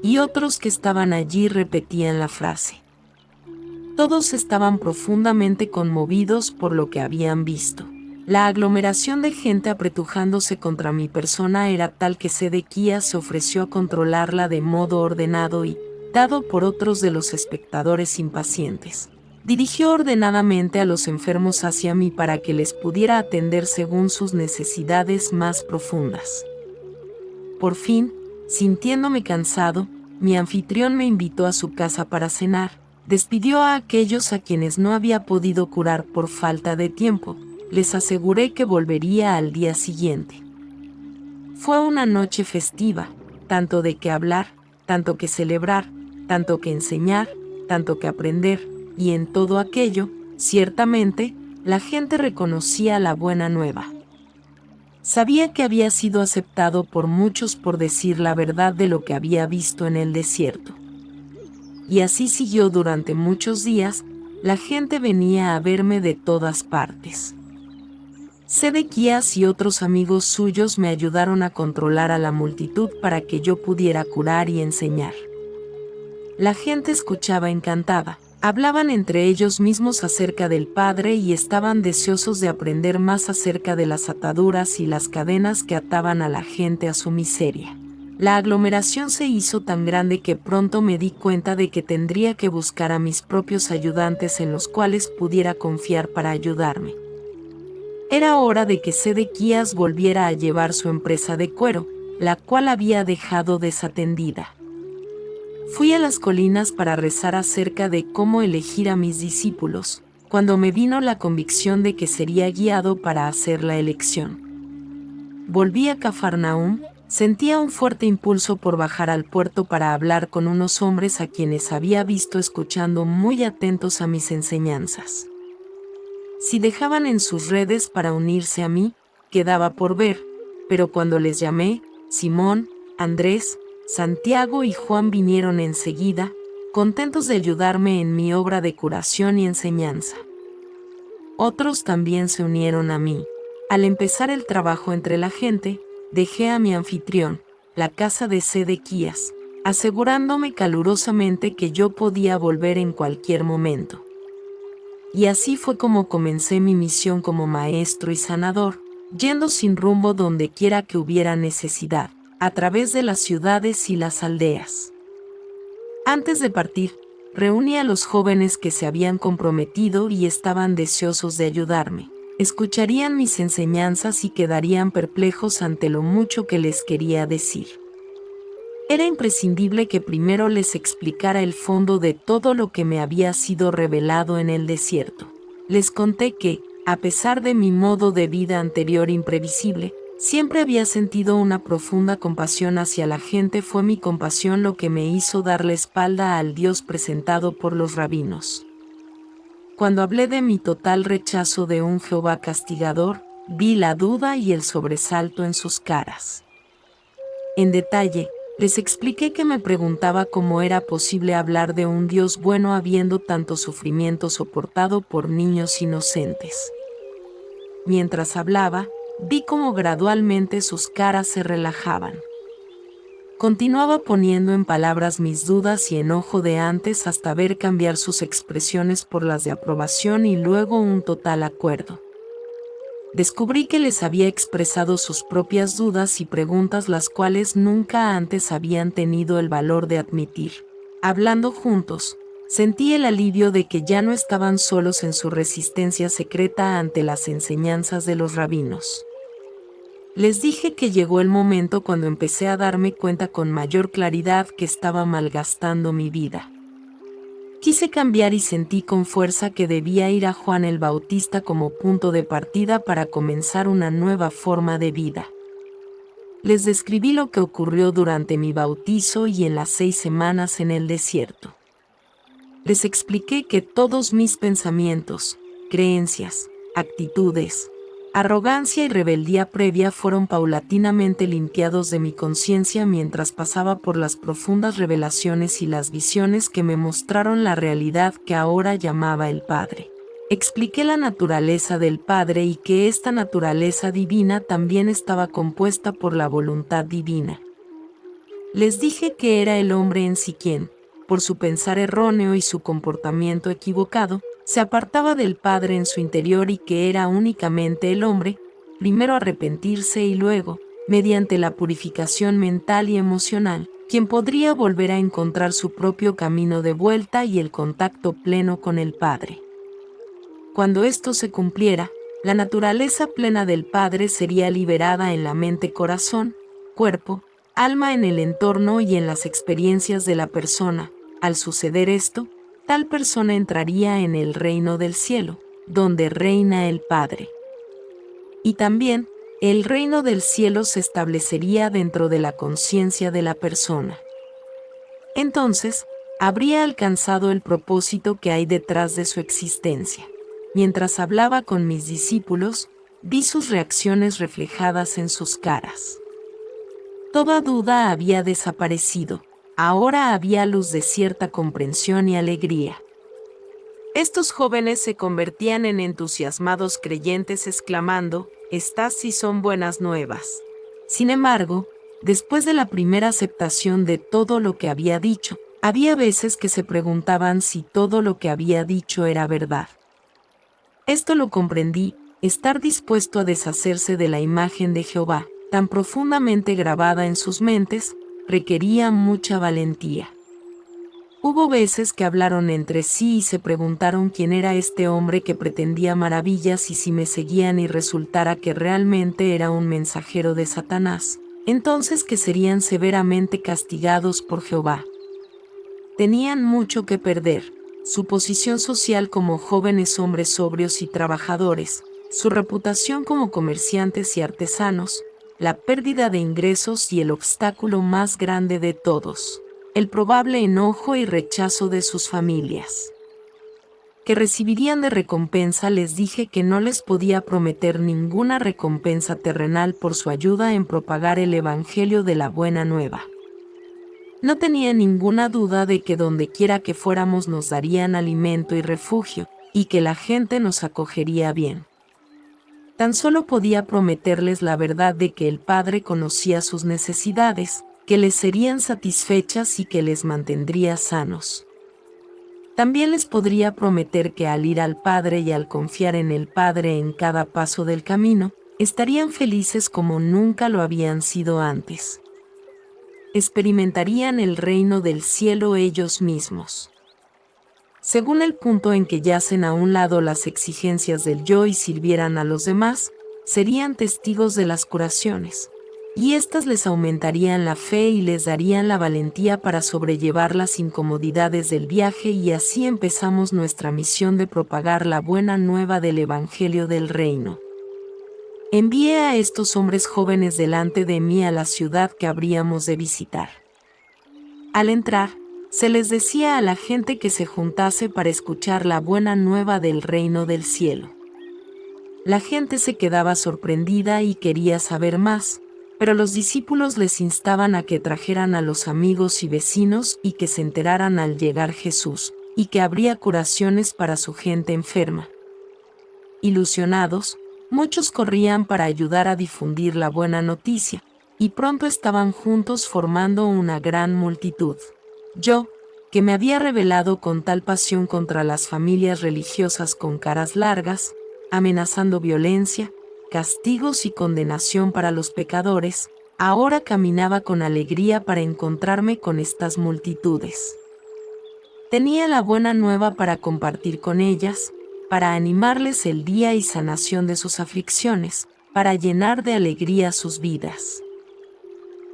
Y otros que estaban allí repetían la frase. Todos estaban profundamente conmovidos por lo que habían visto. La aglomeración de gente apretujándose contra mi persona era tal que Sedequías se ofreció a controlarla de modo ordenado y, dado por otros de los espectadores impacientes, Dirigió ordenadamente a los enfermos hacia mí para que les pudiera atender según sus necesidades más profundas. Por fin, sintiéndome cansado, mi anfitrión me invitó a su casa para cenar, despidió a aquellos a quienes no había podido curar por falta de tiempo, les aseguré que volvería al día siguiente. Fue una noche festiva, tanto de qué hablar, tanto que celebrar, tanto que enseñar, tanto que aprender, y en todo aquello, ciertamente, la gente reconocía la buena nueva. Sabía que había sido aceptado por muchos por decir la verdad de lo que había visto en el desierto. Y así siguió durante muchos días, la gente venía a verme de todas partes. Sedequías y otros amigos suyos me ayudaron a controlar a la multitud para que yo pudiera curar y enseñar. La gente escuchaba encantada, hablaban entre ellos mismos acerca del Padre y estaban deseosos de aprender más acerca de las ataduras y las cadenas que ataban a la gente a su miseria. La aglomeración se hizo tan grande que pronto me di cuenta de que tendría que buscar a mis propios ayudantes en los cuales pudiera confiar para ayudarme. Era hora de que Sedequías volviera a llevar su empresa de cuero, la cual había dejado desatendida. Fui a las colinas para rezar acerca de cómo elegir a mis discípulos, cuando me vino la convicción de que sería guiado para hacer la elección. Volví a Cafarnaúm, sentía un fuerte impulso por bajar al puerto para hablar con unos hombres a quienes había visto escuchando muy atentos a mis enseñanzas. Si dejaban en sus redes para unirse a mí, quedaba por ver, pero cuando les llamé, Simón, Andrés, Santiago y Juan vinieron enseguida, contentos de ayudarme en mi obra de curación y enseñanza. Otros también se unieron a mí. Al empezar el trabajo entre la gente, dejé a mi anfitrión, la casa de Sedequías, asegurándome calurosamente que yo podía volver en cualquier momento. Y así fue como comencé mi misión como maestro y sanador, yendo sin rumbo donde quiera que hubiera necesidad, a través de las ciudades y las aldeas. Antes de partir, reuní a los jóvenes que se habían comprometido y estaban deseosos de ayudarme. Escucharían mis enseñanzas y quedarían perplejos ante lo mucho que les quería decir. Era imprescindible que primero les explicara el fondo de todo lo que me había sido revelado en el desierto. Les conté que, a pesar de mi modo de vida anterior imprevisible, siempre había sentido una profunda compasión hacia la gente. Fue mi compasión lo que me hizo dar la espalda al Dios presentado por los rabinos. Cuando hablé de mi total rechazo de un Jehová castigador, vi la duda y el sobresalto en sus caras. En detalle, les expliqué que me preguntaba cómo era posible hablar de un Dios bueno habiendo tanto sufrimiento soportado por niños inocentes. Mientras hablaba, vi cómo gradualmente sus caras se relajaban. Continuaba poniendo en palabras mis dudas y enojo de antes hasta ver cambiar sus expresiones por las de aprobación y luego un total acuerdo. Descubrí que les había expresado sus propias dudas y preguntas las cuales nunca antes habían tenido el valor de admitir. Hablando juntos, sentí el alivio de que ya no estaban solos en su resistencia secreta ante las enseñanzas de los rabinos. Les dije que llegó el momento cuando empecé a darme cuenta con mayor claridad que estaba malgastando mi vida. Quise cambiar y sentí con fuerza que debía ir a Juan el Bautista como punto de partida para comenzar una nueva forma de vida. Les describí lo que ocurrió durante mi bautizo y en las 6 semanas en el desierto. Les expliqué que todos mis pensamientos, creencias, actitudes, arrogancia y rebeldía previa fueron paulatinamente limpiados de mi conciencia mientras pasaba por las profundas revelaciones y las visiones que me mostraron la realidad que ahora llamaba el Padre. Expliqué la naturaleza del Padre y que esta naturaleza divina también estaba compuesta por la voluntad divina. Les dije que era el hombre en sí quien, por su pensar erróneo y su comportamiento equivocado, se apartaba del Padre en su interior y que era únicamente el hombre, primero arrepentirse y luego, mediante la purificación mental y emocional, quien podría volver a encontrar su propio camino de vuelta y el contacto pleno con el Padre. Cuando esto se cumpliera, la naturaleza plena del Padre sería liberada en la mente-corazón, cuerpo, alma, en el entorno y en las experiencias de la persona. Al suceder esto, tal persona entraría en el reino del cielo, donde reina el Padre. Y también, el reino del cielo se establecería dentro de la conciencia de la persona. Entonces, habría alcanzado el propósito que hay detrás de su existencia. Mientras hablaba con mis discípulos, vi sus reacciones reflejadas en sus caras. Toda duda había desaparecido, ahora había luz de cierta comprensión y alegría. Estos jóvenes se convertían en entusiasmados creyentes exclamando, «Estas sí son buenas nuevas». Sin embargo, después de la primera aceptación de todo lo que había dicho, había veces que se preguntaban si todo lo que había dicho era verdad. Esto lo comprendí, estar dispuesto a deshacerse de la imagen de Jehová, tan profundamente grabada en sus mentes, requería mucha valentía. Hubo veces que hablaron entre sí y se preguntaron quién era este hombre que pretendía maravillas y si me seguían y resultara que realmente era un mensajero de Satanás, entonces que serían severamente castigados por Jehová. Tenían mucho que perder, su posición social como jóvenes hombres sobrios y trabajadores, su reputación como comerciantes y artesanos, la pérdida de ingresos y el obstáculo más grande de todos, el probable enojo y rechazo de sus familias. Que recibirían de recompensa. Les dije que no les podía prometer ninguna recompensa terrenal por su ayuda en propagar el Evangelio de la Buena Nueva. No tenía ninguna duda de que donde quiera que fuéramos nos darían alimento y refugio, y que la gente nos acogería bien. Tan solo podía prometerles la verdad de que el Padre conocía sus necesidades, que les serían satisfechas y que les mantendría sanos. También les podría prometer que al ir al Padre y al confiar en el Padre en cada paso del camino, estarían felices como nunca lo habían sido antes. Experimentarían el reino del cielo ellos mismos. Según el punto en que yacen a un lado las exigencias del yo y sirvieran a los demás, serían testigos de las curaciones, y éstas les aumentarían la fe y les darían la valentía para sobrellevar las incomodidades del viaje, y así empezamos nuestra misión de propagar la buena nueva del Evangelio del Reino. Envié a estos hombres jóvenes delante de mí a la ciudad que habríamos de visitar. Al entrar, se les decía a la gente que se juntase para escuchar la buena nueva del reino del cielo. La gente se quedaba sorprendida y quería saber más, pero los discípulos les instaban a que trajeran a los amigos y vecinos y que se enteraran al llegar Jesús, y que habría curaciones para su gente enferma. Ilusionados, muchos corrían para ayudar a difundir la buena noticia, y pronto estaban juntos formando una gran multitud. Yo, que me había rebelado con tal pasión contra las familias religiosas con caras largas, amenazando violencia, castigos y condenación para los pecadores, ahora caminaba con alegría para encontrarme con estas multitudes. Tenía la buena nueva para compartir con ellas, para animarles el día y sanación de sus aflicciones, para llenar de alegría sus vidas.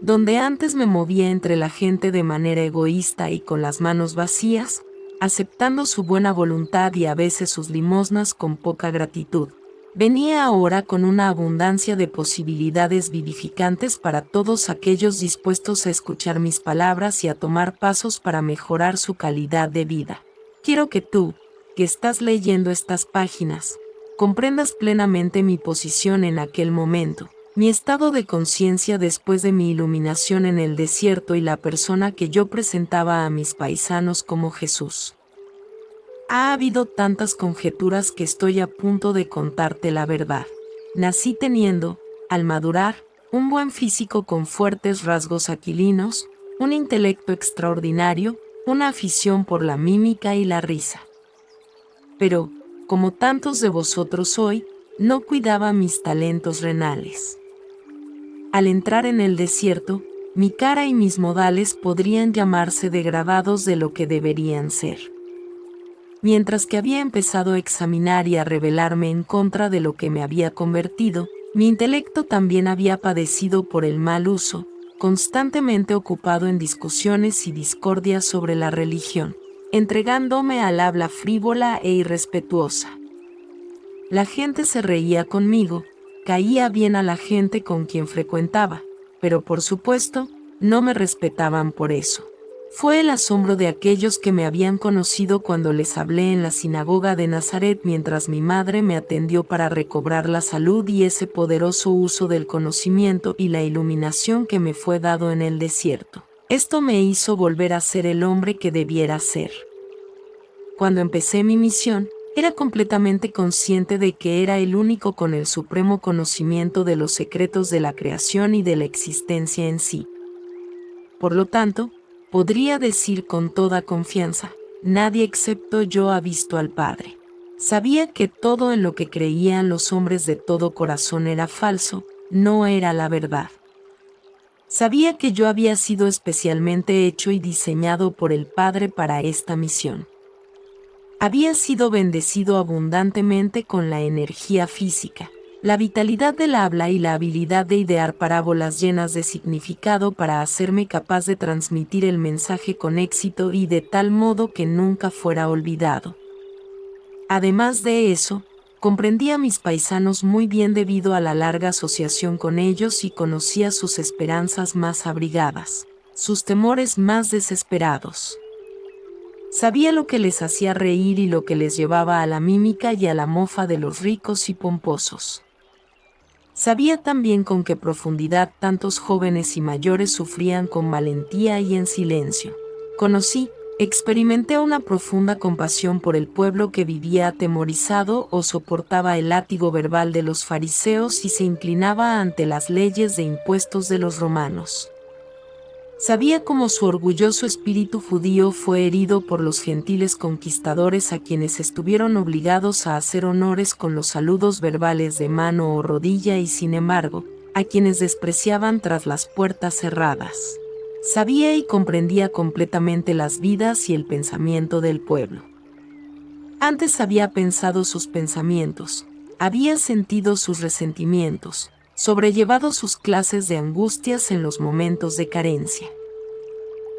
Donde antes me movía entre la gente de manera egoísta y con las manos vacías, aceptando su buena voluntad y a veces sus limosnas con poca gratitud, venía ahora con una abundancia de posibilidades vivificantes para todos aquellos dispuestos a escuchar mis palabras y a tomar pasos para mejorar su calidad de vida. Quiero que tú, que estás leyendo estas páginas, comprendas plenamente mi posición en aquel momento, mi estado de conciencia después de mi iluminación en el desierto y la persona que yo presentaba a mis paisanos como Jesús. Ha habido tantas conjeturas que estoy a punto de contarte la verdad. Nací teniendo, al madurar, un buen físico con fuertes rasgos aquilinos, un intelecto extraordinario, una afición por la mímica y la risa. Pero, como tantos de vosotros hoy, no cuidaba mis talentos renales. Al entrar en el desierto, mi cara y mis modales podrían llamarse degradados de lo que deberían ser. Mientras que había empezado a examinar y a rebelarme en contra de lo que me había convertido, mi intelecto también había padecido por el mal uso, constantemente ocupado en discusiones y discordias sobre la religión, entregándome al habla frívola e irrespetuosa. La gente se reía conmigo, caía bien a la gente con quien frecuentaba, pero por supuesto, no me respetaban por eso. Fue el asombro de aquellos que me habían conocido cuando les hablé en la sinagoga de Nazaret mientras mi madre me atendió para recobrar la salud y ese poderoso uso del conocimiento y la iluminación que me fue dado en el desierto. Esto me hizo volver a ser el hombre que debiera ser. Cuando empecé mi misión, era completamente consciente de que era el único con el supremo conocimiento de los secretos de la creación y de la existencia en sí. Por lo tanto, podría decir con toda confianza, nadie excepto yo ha visto al Padre. Sabía que todo en lo que creían los hombres de todo corazón era falso, no era la verdad. Sabía que yo había sido especialmente hecho y diseñado por el Padre para esta misión. Había sido bendecido abundantemente con la energía física, la vitalidad del habla y la habilidad de idear parábolas llenas de significado para hacerme capaz de transmitir el mensaje con éxito y de tal modo que nunca fuera olvidado. Además de eso, comprendía a mis paisanos muy bien debido a la larga asociación con ellos y conocía sus esperanzas más abrigadas, sus temores más desesperados. Sabía lo que les hacía reír y lo que les llevaba a la mímica y a la mofa de los ricos y pomposos. Sabía también con qué profundidad tantos jóvenes y mayores sufrían con valentía y en silencio. Experimenté una profunda compasión por el pueblo que vivía atemorizado o soportaba el látigo verbal de los fariseos y se inclinaba ante las leyes de impuestos de los romanos. Sabía cómo su orgulloso espíritu judío fue herido por los gentiles conquistadores a quienes estuvieron obligados a hacer honores con los saludos verbales de mano o rodilla y sin embargo, a quienes despreciaban tras las puertas cerradas. Sabía y comprendía completamente las vidas y el pensamiento del pueblo. Antes había pensado sus pensamientos, había sentido sus resentimientos, sobrellevado sus clases de angustias en los momentos de carencia.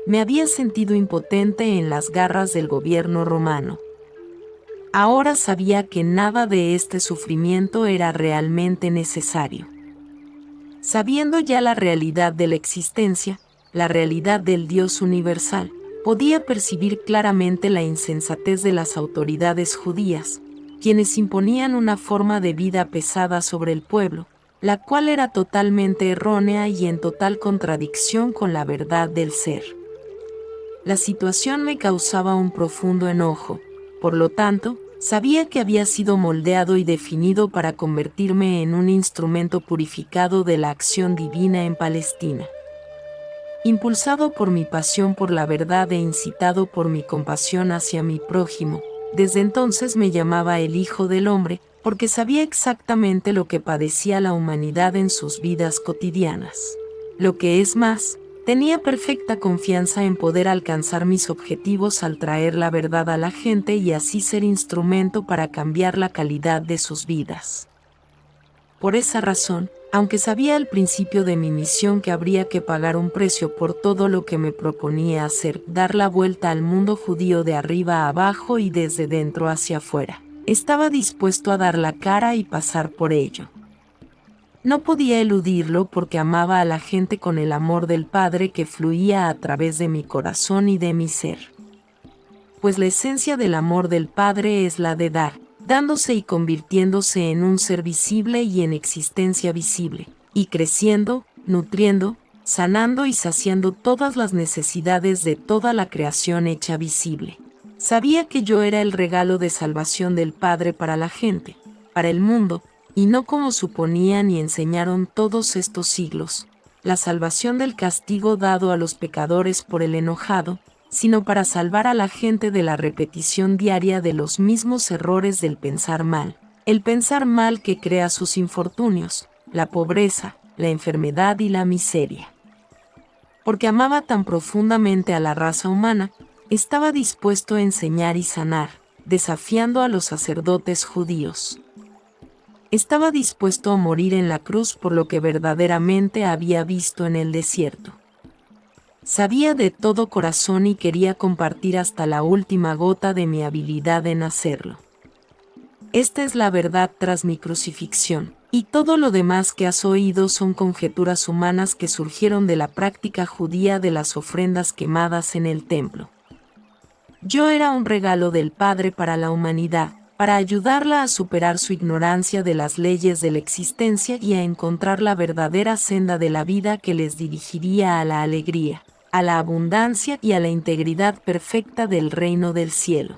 Me había sentido impotente en las garras del gobierno romano. Ahora sabía que nada de este sufrimiento era realmente necesario. Sabiendo ya la realidad de la existencia, la realidad del Dios universal, podía percibir claramente la insensatez de las autoridades judías, quienes imponían una forma de vida pesada sobre el pueblo, la cual era totalmente errónea y en total contradicción con la verdad del ser. La situación me causaba un profundo enojo, por lo tanto, sabía que había sido moldeado y definido para convertirme en un instrumento purificado de la acción divina en Palestina. Impulsado por mi pasión por la verdad e incitado por mi compasión hacia mi prójimo, desde entonces me llamaba el Hijo del Hombre, porque sabía exactamente lo que padecía la humanidad en sus vidas cotidianas. Lo que es más, tenía perfecta confianza en poder alcanzar mis objetivos al traer la verdad a la gente y así ser instrumento para cambiar la calidad de sus vidas. Por esa razón, aunque sabía al principio de mi misión que habría que pagar un precio por todo lo que me proponía hacer, dar la vuelta al mundo judío de arriba a abajo y desde dentro hacia afuera, estaba dispuesto a dar la cara y pasar por ello. No podía eludirlo porque amaba a la gente con el amor del Padre que fluía a través de mi corazón y de mi ser. Pues la esencia del amor del Padre es la de dar, dándose y convirtiéndose en un ser visible y en existencia visible, y creciendo, nutriendo, sanando y saciando todas las necesidades de toda la creación hecha visible. Sabía que yo era el regalo de salvación del Padre para la gente, para el mundo, y no como suponían y enseñaron todos estos siglos, la salvación del castigo dado a los pecadores por el enojado, sino para salvar a la gente de la repetición diaria de los mismos errores del pensar mal, el pensar mal que crea sus infortunios, la pobreza, la enfermedad y la miseria. porque amaba tan profundamente a la raza humana, estaba dispuesto a enseñar y sanar, desafiando a los sacerdotes judíos. Estaba dispuesto a morir en la cruz por lo que verdaderamente había visto en el desierto. Sabía de todo corazón y quería compartir hasta la última gota de mi habilidad en hacerlo. Esta es la verdad tras mi crucifixión, y todo lo demás que has oído son conjeturas humanas que surgieron de la práctica judía de las ofrendas quemadas en el templo. Yo era un regalo del Padre para la humanidad, para ayudarla a superar su ignorancia de las leyes de la existencia y a encontrar la verdadera senda de la vida que les dirigiría a la alegría, a la abundancia y a la integridad perfecta del reino del cielo.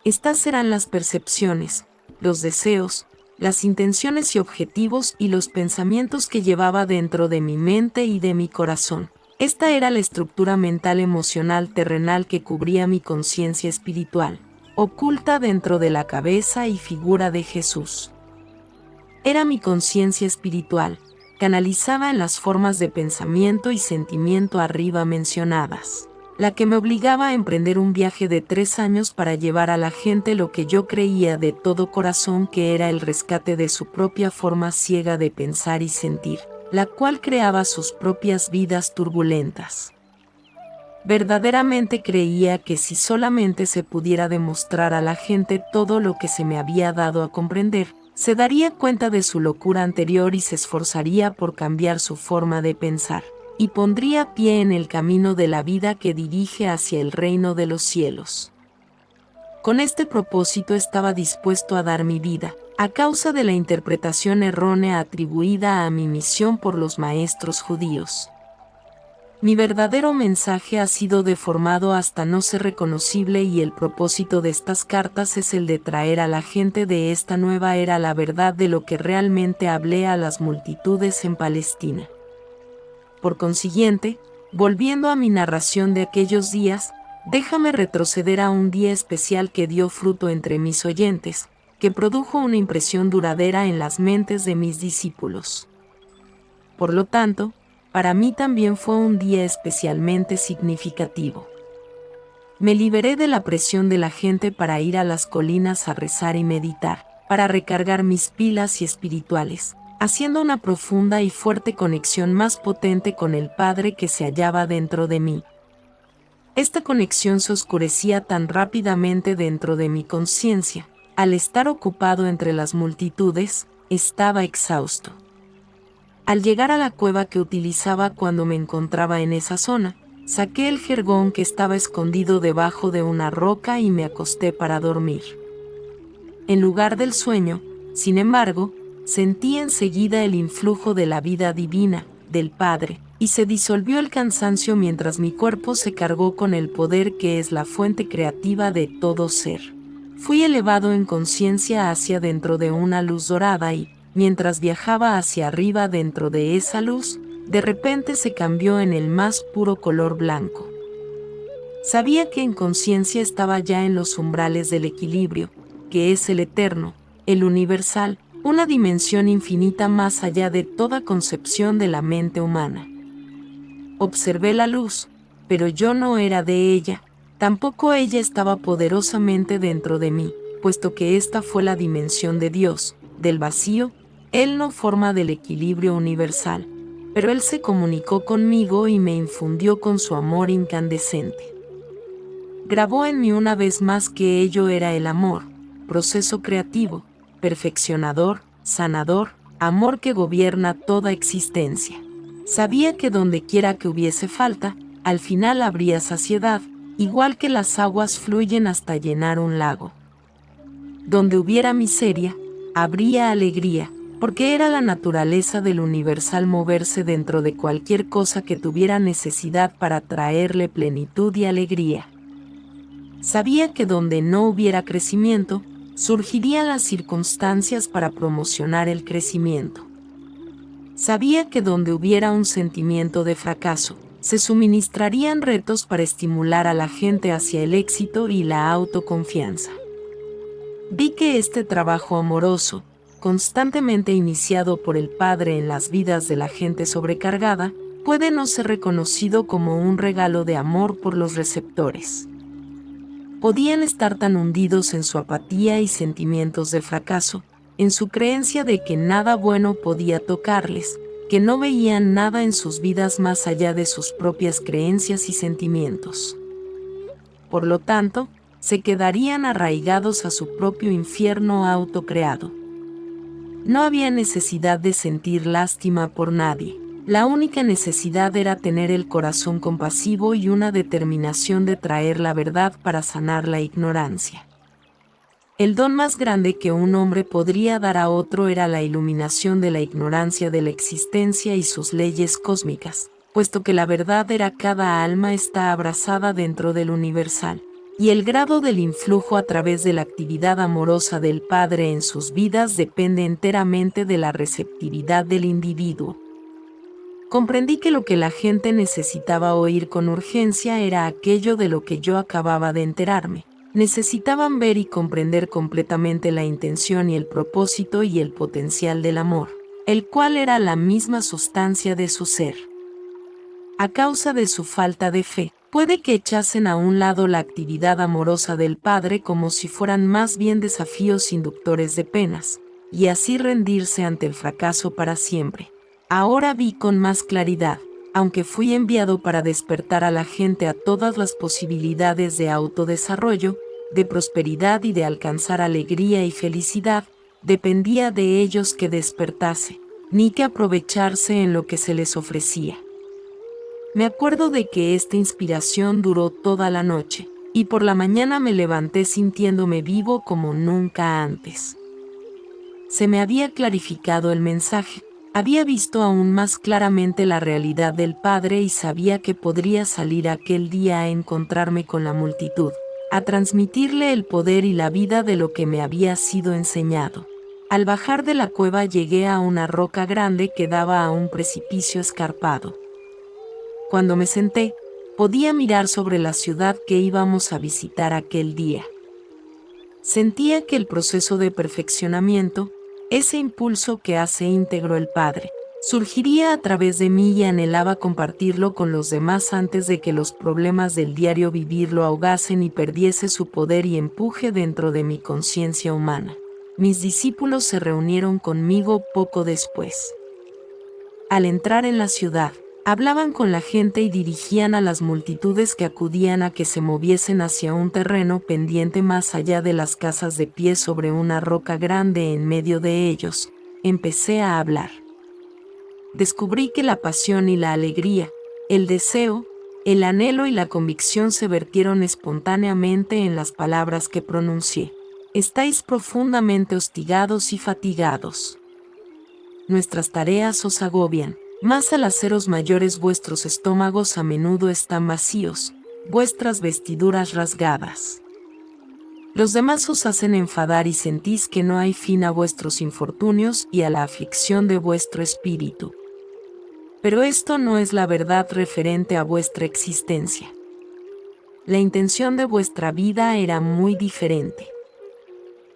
Estas serán las percepciones, los deseos, las intenciones y objetivos y los pensamientos que llevaba dentro de mi mente y de mi corazón. Esta era la estructura mental emocional terrenal que cubría mi conciencia espiritual, oculta dentro de la cabeza y figura de Jesús. Era mi conciencia espiritual, canalizada en las formas de pensamiento y sentimiento arriba mencionadas, la que me obligaba a emprender un viaje de 3 años para llevar a la gente lo que yo creía de todo corazón que era el rescate de su propia forma ciega de pensar y sentir, la cual creaba sus propias vidas turbulentas. Verdaderamente creía que si solamente se pudiera demostrar a la gente todo lo que se me había dado a comprender, se daría cuenta de su locura anterior y se esforzaría por cambiar su forma de pensar, y pondría pie en el camino de la vida que dirige hacia el reino de los cielos. Con este propósito estaba dispuesto a dar mi vida, a causa de la interpretación errónea atribuida a mi misión por los maestros judíos. Mi verdadero mensaje ha sido deformado hasta no ser reconocible y el propósito de estas cartas es el de traer a la gente de esta nueva era la verdad de lo que realmente hablé a las multitudes en Palestina. Por consiguiente, volviendo a mi narración de aquellos días, déjame retroceder a un día especial que dio fruto entre mis oyentes, que produjo una impresión duradera en las mentes de mis discípulos. Por lo tanto, para mí también fue un día especialmente significativo. Me liberé de la presión de la gente para ir a las colinas a rezar y meditar, para recargar mis pilas y espirituales, haciendo una profunda y fuerte conexión más potente con el Padre que se hallaba dentro de mí. Esta conexión se oscurecía tan rápidamente dentro de mi conciencia. Al estar ocupado entre las multitudes, estaba exhausto. Al llegar a la cueva que utilizaba cuando me encontraba en esa zona, saqué el jergón que estaba escondido debajo de una roca y me acosté para dormir. En lugar del sueño, sin embargo, sentí enseguida el influjo de la vida divina, del Padre, y se disolvió el cansancio mientras mi cuerpo se cargó con el poder que es la fuente creativa de todo ser. Fui elevado en conciencia hacia dentro de una luz dorada y, mientras viajaba hacia arriba dentro de esa luz, de repente se cambió en el más puro color blanco. Sabía que en conciencia estaba ya en los umbrales del equilibrio, que es el eterno, el universal, una dimensión infinita más allá de toda concepción de la mente humana. Observé la luz, pero yo no era de ella, tampoco ella estaba poderosamente dentro de mí, puesto que esta fue la dimensión de Dios, del vacío. Él no forma del equilibrio universal, pero Él se comunicó conmigo y me infundió con su amor incandescente. Grabó en mí una vez más que ello era el amor, proceso creativo, perfeccionador, sanador, amor que gobierna toda existencia. Sabía que donde quiera que hubiese falta, al final habría saciedad, igual que las aguas fluyen hasta llenar un lago. Donde hubiera miseria, habría alegría, porque era la naturaleza del universal moverse dentro de cualquier cosa que tuviera necesidad para traerle plenitud y alegría. Sabía que donde no hubiera crecimiento, surgirían las circunstancias para promocionar el crecimiento. Sabía que donde hubiera un sentimiento de fracaso, se suministrarían retos para estimular a la gente hacia el éxito y la autoconfianza. Vi que este trabajo amoroso, constantemente iniciado por el Padre en las vidas de la gente sobrecargada, puede no ser reconocido como un regalo de amor por los receptores. Podían estar tan hundidos en su apatía y sentimientos de fracaso, en su creencia de que nada bueno podía tocarles, que no veían nada en sus vidas más allá de sus propias creencias y sentimientos. Por lo tanto, se quedarían arraigados a su propio infierno autocreado. No había necesidad de sentir lástima por nadie. La única necesidad era tener el corazón compasivo y una determinación de traer la verdad para sanar la ignorancia. El don más grande que un hombre podría dar a otro era la iluminación de la ignorancia de la existencia y sus leyes cósmicas, puesto que la verdad era cada alma está abrazada dentro del universal, y el grado del influjo a través de la actividad amorosa del Padre en sus vidas depende enteramente de la receptividad del individuo. Comprendí que lo que la gente necesitaba oír con urgencia era aquello de lo que yo acababa de enterarme. Necesitaban ver y comprender completamente la intención y el propósito y el potencial del amor, el cual era la misma sustancia de su ser. A causa de su falta de fe, puede que echasen a un lado la actividad amorosa del Padre como si fueran más bien desafíos inductores de penas, y así rendirse ante el fracaso para siempre. Ahora vi con más claridad, aunque fui enviado para despertar a la gente a todas las posibilidades de autodesarrollo, de prosperidad y de alcanzar alegría y felicidad, dependía de ellos que despertase, ni que aprovecharse en lo que se les ofrecía. Me acuerdo de que esta inspiración duró toda la noche, y por la mañana me levanté sintiéndome vivo como nunca antes. Se me había clarificado el mensaje. Había visto aún más claramente la realidad del Padre y sabía que podría salir aquel día a encontrarme con la multitud, a transmitirle el poder y la vida de lo que me había sido enseñado. Al bajar de la cueva llegué a una roca grande que daba a un precipicio escarpado. Cuando me senté, podía mirar sobre la ciudad que íbamos a visitar aquel día. Sentía que el proceso de perfeccionamiento, ese impulso que hace íntegro el Padre, surgiría a través de mí y anhelaba compartirlo con los demás antes de que los problemas del diario vivir lo ahogasen y perdiese su poder y empuje dentro de mi conciencia humana. Mis discípulos se reunieron conmigo poco después. Al entrar en la ciudad, hablaban con la gente y dirigían a las multitudes que acudían a que se moviesen hacia un terreno pendiente más allá de las casas de pie sobre una roca grande en medio de ellos. Empecé a hablar. Descubrí que la pasión y la alegría, el deseo, el anhelo y la convicción se vertieron espontáneamente en las palabras que pronuncié. Estáis profundamente hostigados y fatigados. Nuestras tareas os agobian. Más al haceros mayores vuestros estómagos a menudo están vacíos, vuestras vestiduras rasgadas. Los demás os hacen enfadar y sentís que no hay fin a vuestros infortunios y a la aflicción de vuestro espíritu. Pero esto no es la verdad referente a vuestra existencia. La intención de vuestra vida era muy diferente.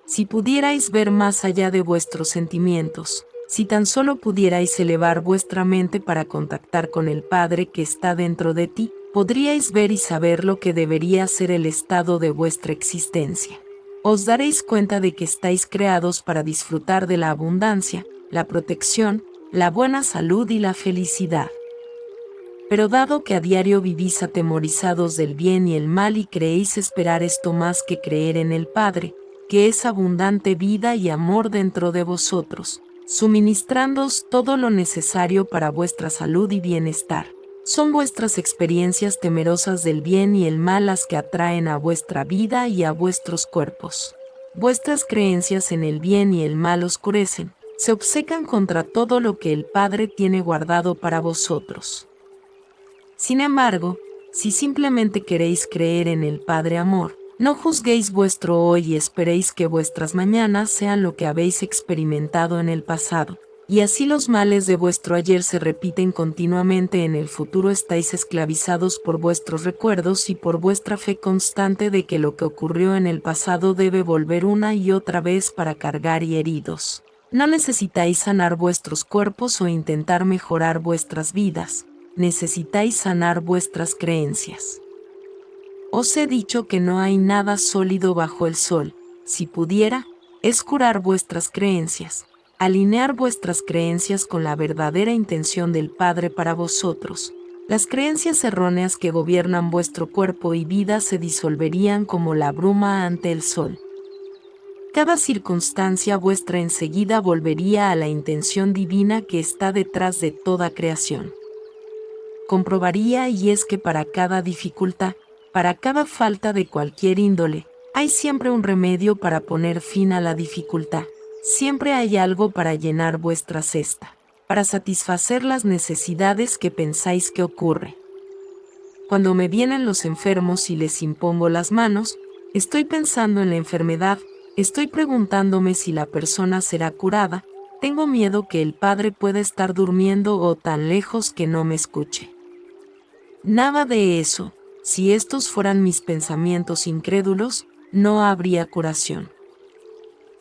Si pudierais ver más allá de vuestros sentimientos, si tan solo pudierais elevar vuestra mente para contactar con el Padre que está dentro de ti, podríais ver y saber lo que debería ser el estado de vuestra existencia. Os daréis cuenta de que estáis creados para disfrutar de la abundancia, la protección, la buena salud y la felicidad. Pero dado que a diario vivís atemorizados del bien y el mal y creéis esperar esto más que creer en el Padre, que es abundante vida y amor dentro de vosotros, suministrándoos todo lo necesario para vuestra salud y bienestar. Son vuestras experiencias temerosas del bien y el mal las que atraen a vuestra vida y a vuestros cuerpos. Vuestras creencias en el bien y el mal oscurecen, se obcecan contra todo lo que el Padre tiene guardado para vosotros. Sin embargo, si simplemente queréis creer en el Padre Amor, no juzguéis vuestro hoy y esperéis que vuestras mañanas sean lo que habéis experimentado en el pasado, y así los males de vuestro ayer se repiten continuamente en el futuro. Estáis esclavizados por vuestros recuerdos y por vuestra fe constante de que lo que ocurrió en el pasado debe volver una y otra vez para cargar y heridos. No necesitáis sanar vuestros cuerpos o intentar mejorar vuestras vidas. necesitáis sanar vuestras creencias. Os he dicho que no hay nada sólido bajo el sol. Si pudiera, es curar vuestras creencias, alinear vuestras creencias con la verdadera intención del Padre para vosotros. Las creencias erróneas que gobiernan vuestro cuerpo y vida se disolverían como la bruma ante el sol. Cada circunstancia vuestra enseguida volvería a la intención divina que está detrás de toda creación. Comprobaría y es que para cada dificultad, para cada falta de cualquier índole, hay siempre un remedio para poner fin a la dificultad. Siempre hay algo para llenar vuestra cesta, para satisfacer las necesidades que pensáis que ocurre. Cuando me vienen los enfermos y les impongo las manos, estoy pensando en la enfermedad, estoy preguntándome si la persona será curada, tengo miedo que el Padre pueda estar durmiendo o tan lejos que no me escuche. Nada de eso. Si estos fueran mis pensamientos incrédulos, no habría curación.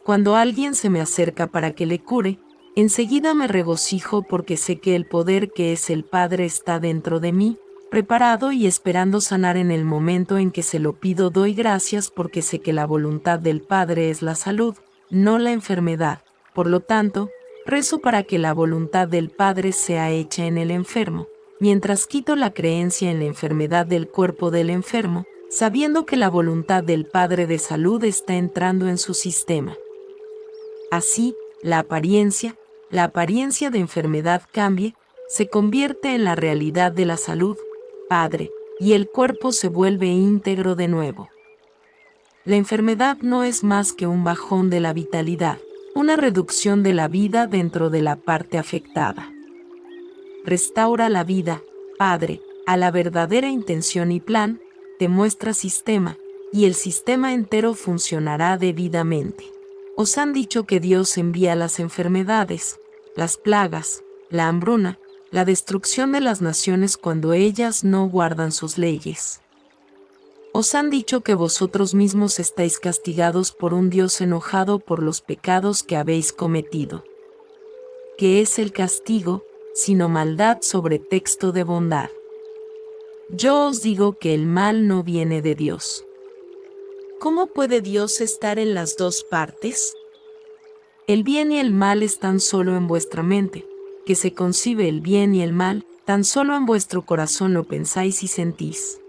Cuando alguien se me acerca para que le cure, enseguida me regocijo porque sé que el poder que es el Padre está dentro de mí, preparado y esperando sanar en el momento en que se lo pido. Doy gracias porque sé que la voluntad del Padre es la salud, no la enfermedad. Por lo tanto, rezo para que la voluntad del Padre sea hecha en el enfermo, mientras quito la creencia en la enfermedad del cuerpo del enfermo, sabiendo que la voluntad del Padre de salud está entrando en su sistema. Así, la apariencia de enfermedad cambie, se convierte en la realidad de la salud, Padre, y el cuerpo se vuelve íntegro de nuevo. La enfermedad no es más que un bajón de la vitalidad, una reducción de la vida dentro de la parte afectada. Restaura la vida, Padre, a la verdadera intención y plan, te muestra sistema, y el sistema entero funcionará debidamente. Os han dicho que Dios envía las enfermedades, las plagas, la hambruna, la destrucción de las naciones cuando ellas no guardan sus leyes. Os han dicho que vosotros mismos estáis castigados por un Dios enojado por los pecados que habéis cometido. ¿Qué es el castigo, sino maldad sobre texto de bondad? Yo os digo que el mal no viene de Dios. ¿Cómo puede Dios estar en las dos partes? El bien y el mal están solo en vuestra mente, que se concibe el bien y el mal, tan solo en vuestro corazón lo pensáis y sentís.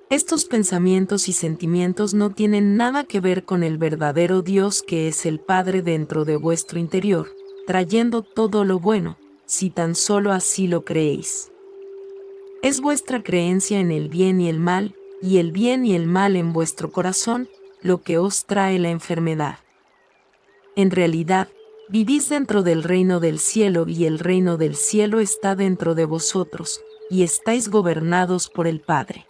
Estos pensamientos y sentimientos no tienen nada que ver con el verdadero Dios que es el Padre dentro de vuestro interior, trayendo todo lo bueno, si tan solo así lo creéis. Es vuestra creencia en el bien y el mal, y el bien y el mal en vuestro corazón, lo que os trae la enfermedad. En realidad, vivís dentro del reino del cielo y el reino del cielo está dentro de vosotros, y estáis gobernados por el Padre.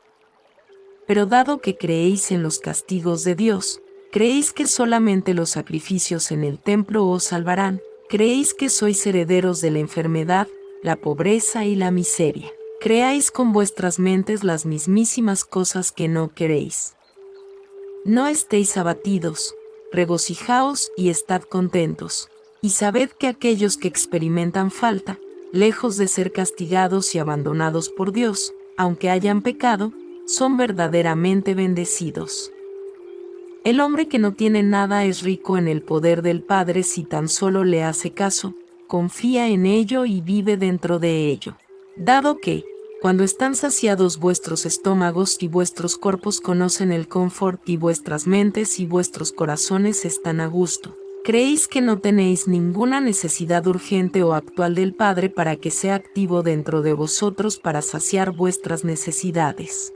Pero dado que creéis en los castigos de Dios, creéis que solamente los sacrificios en el templo os salvarán, creéis que sois herederos de la enfermedad, la pobreza y la miseria. Creáis con vuestras mentes las mismísimas cosas que no queréis. No estéis abatidos, regocijaos y estad contentos, y sabed que aquellos que experimentan falta, lejos de ser castigados y abandonados por Dios, aunque hayan pecado, son verdaderamente bendecidos. El hombre que no tiene nada es rico en el poder del Padre si tan solo le hace caso, confía en ello y vive dentro de ello. Dado que, cuando están saciados vuestros estómagos y vuestros cuerpos conocen el confort y vuestras mentes y vuestros corazones están a gusto, creéis que no tenéis ninguna necesidad urgente o actual del Padre para que sea activo dentro de vosotros para saciar vuestras necesidades.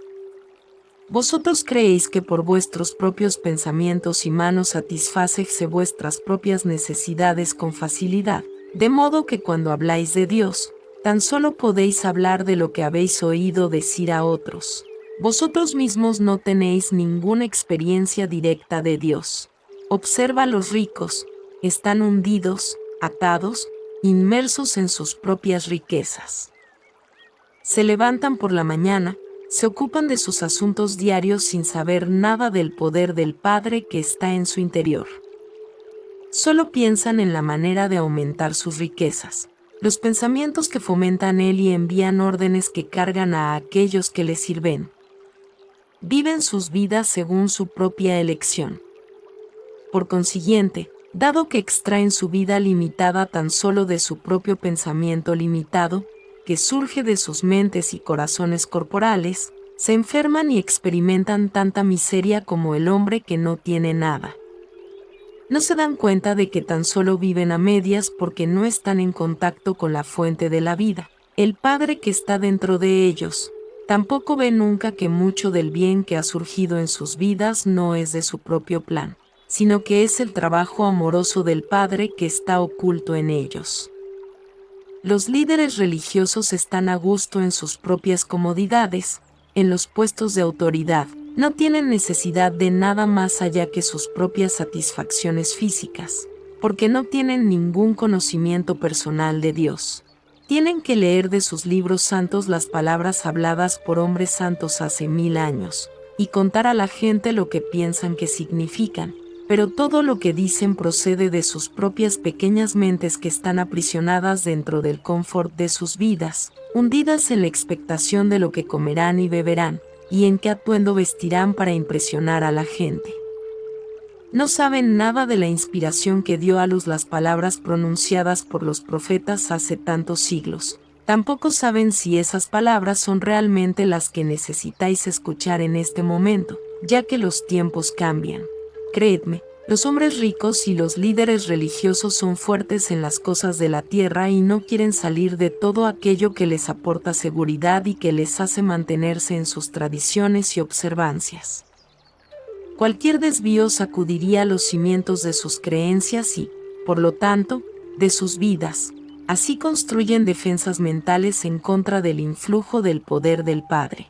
Vosotros creéis que por vuestros propios pensamientos y manos satisfacéis vuestras propias necesidades con facilidad, de modo que cuando habláis de Dios, tan solo podéis hablar de lo que habéis oído decir a otros. Vosotros mismos no tenéis ninguna experiencia directa de Dios. Observa a los ricos, están hundidos, atados, inmersos en sus propias riquezas. Se levantan por la mañana, se ocupan de sus asuntos diarios sin saber nada del poder del Padre que está en su interior. Solo piensan en la manera de aumentar sus riquezas. los pensamientos que fomentan él y envían órdenes que cargan a aquellos que le sirven. Viven sus vidas según su propia elección. Por consiguiente, dado que extraen su vida limitada tan solo de su propio pensamiento limitado, que surge de sus mentes y corazones corporales, se enferman y experimentan tanta miseria como el hombre que no tiene nada. No se dan cuenta de que tan solo viven a medias porque no están en contacto con la fuente de la vida, el Padre que está dentro de ellos. Tampoco ven nunca que mucho del bien que ha surgido en sus vidas no es de su propio plan, sino que es el trabajo amoroso del Padre que está oculto en ellos. Los líderes religiosos están a gusto en sus propias comodidades, en los puestos de autoridad. No tienen necesidad de nada más allá que sus propias satisfacciones físicas, porque no tienen ningún conocimiento personal de Dios. Tienen que leer de sus libros santos las palabras habladas por hombres santos hace 1000 años, y contar a la gente lo que piensan que significan, pero todo lo que dicen procede de sus propias pequeñas mentes que están aprisionadas dentro del confort de sus vidas, hundidas en la expectación de lo que comerán y beberán, y en qué atuendo vestirán para impresionar a la gente. No saben nada de la inspiración que dio a luz las palabras pronunciadas por los profetas hace tantos siglos. Tampoco saben si esas palabras son realmente las que necesitáis escuchar en este momento, ya que los tiempos cambian. Creedme, los hombres ricos y los líderes religiosos son fuertes en las cosas de la tierra y no quieren salir de todo aquello que les aporta seguridad y que les hace mantenerse en sus tradiciones y observancias. Cualquier desvío sacudiría los cimientos de sus creencias y, por lo tanto, de sus vidas. Así construyen defensas mentales en contra del influjo del poder del Padre.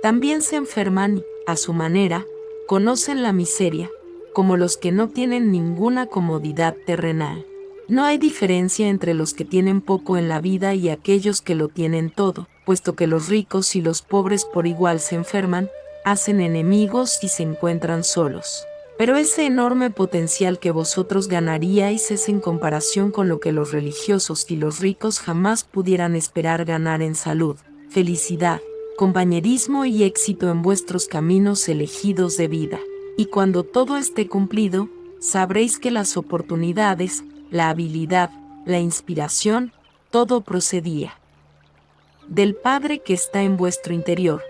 También se enferman y, a su manera, conocen la miseria, como los que no tienen ninguna comodidad terrenal. No hay diferencia entre los que tienen poco en la vida y aquellos que lo tienen todo, puesto que los ricos y los pobres por igual se enferman, hacen enemigos y se encuentran solos. Pero ese enorme potencial que vosotros ganaríais es en comparación con lo que los religiosos y los ricos jamás pudieran esperar ganar en salud, felicidad, compañerismo y éxito en vuestros caminos elegidos de vida. Y cuando todo esté cumplido, sabréis que las oportunidades, la habilidad, la inspiración, todo procedía del Padre que está en vuestro interior,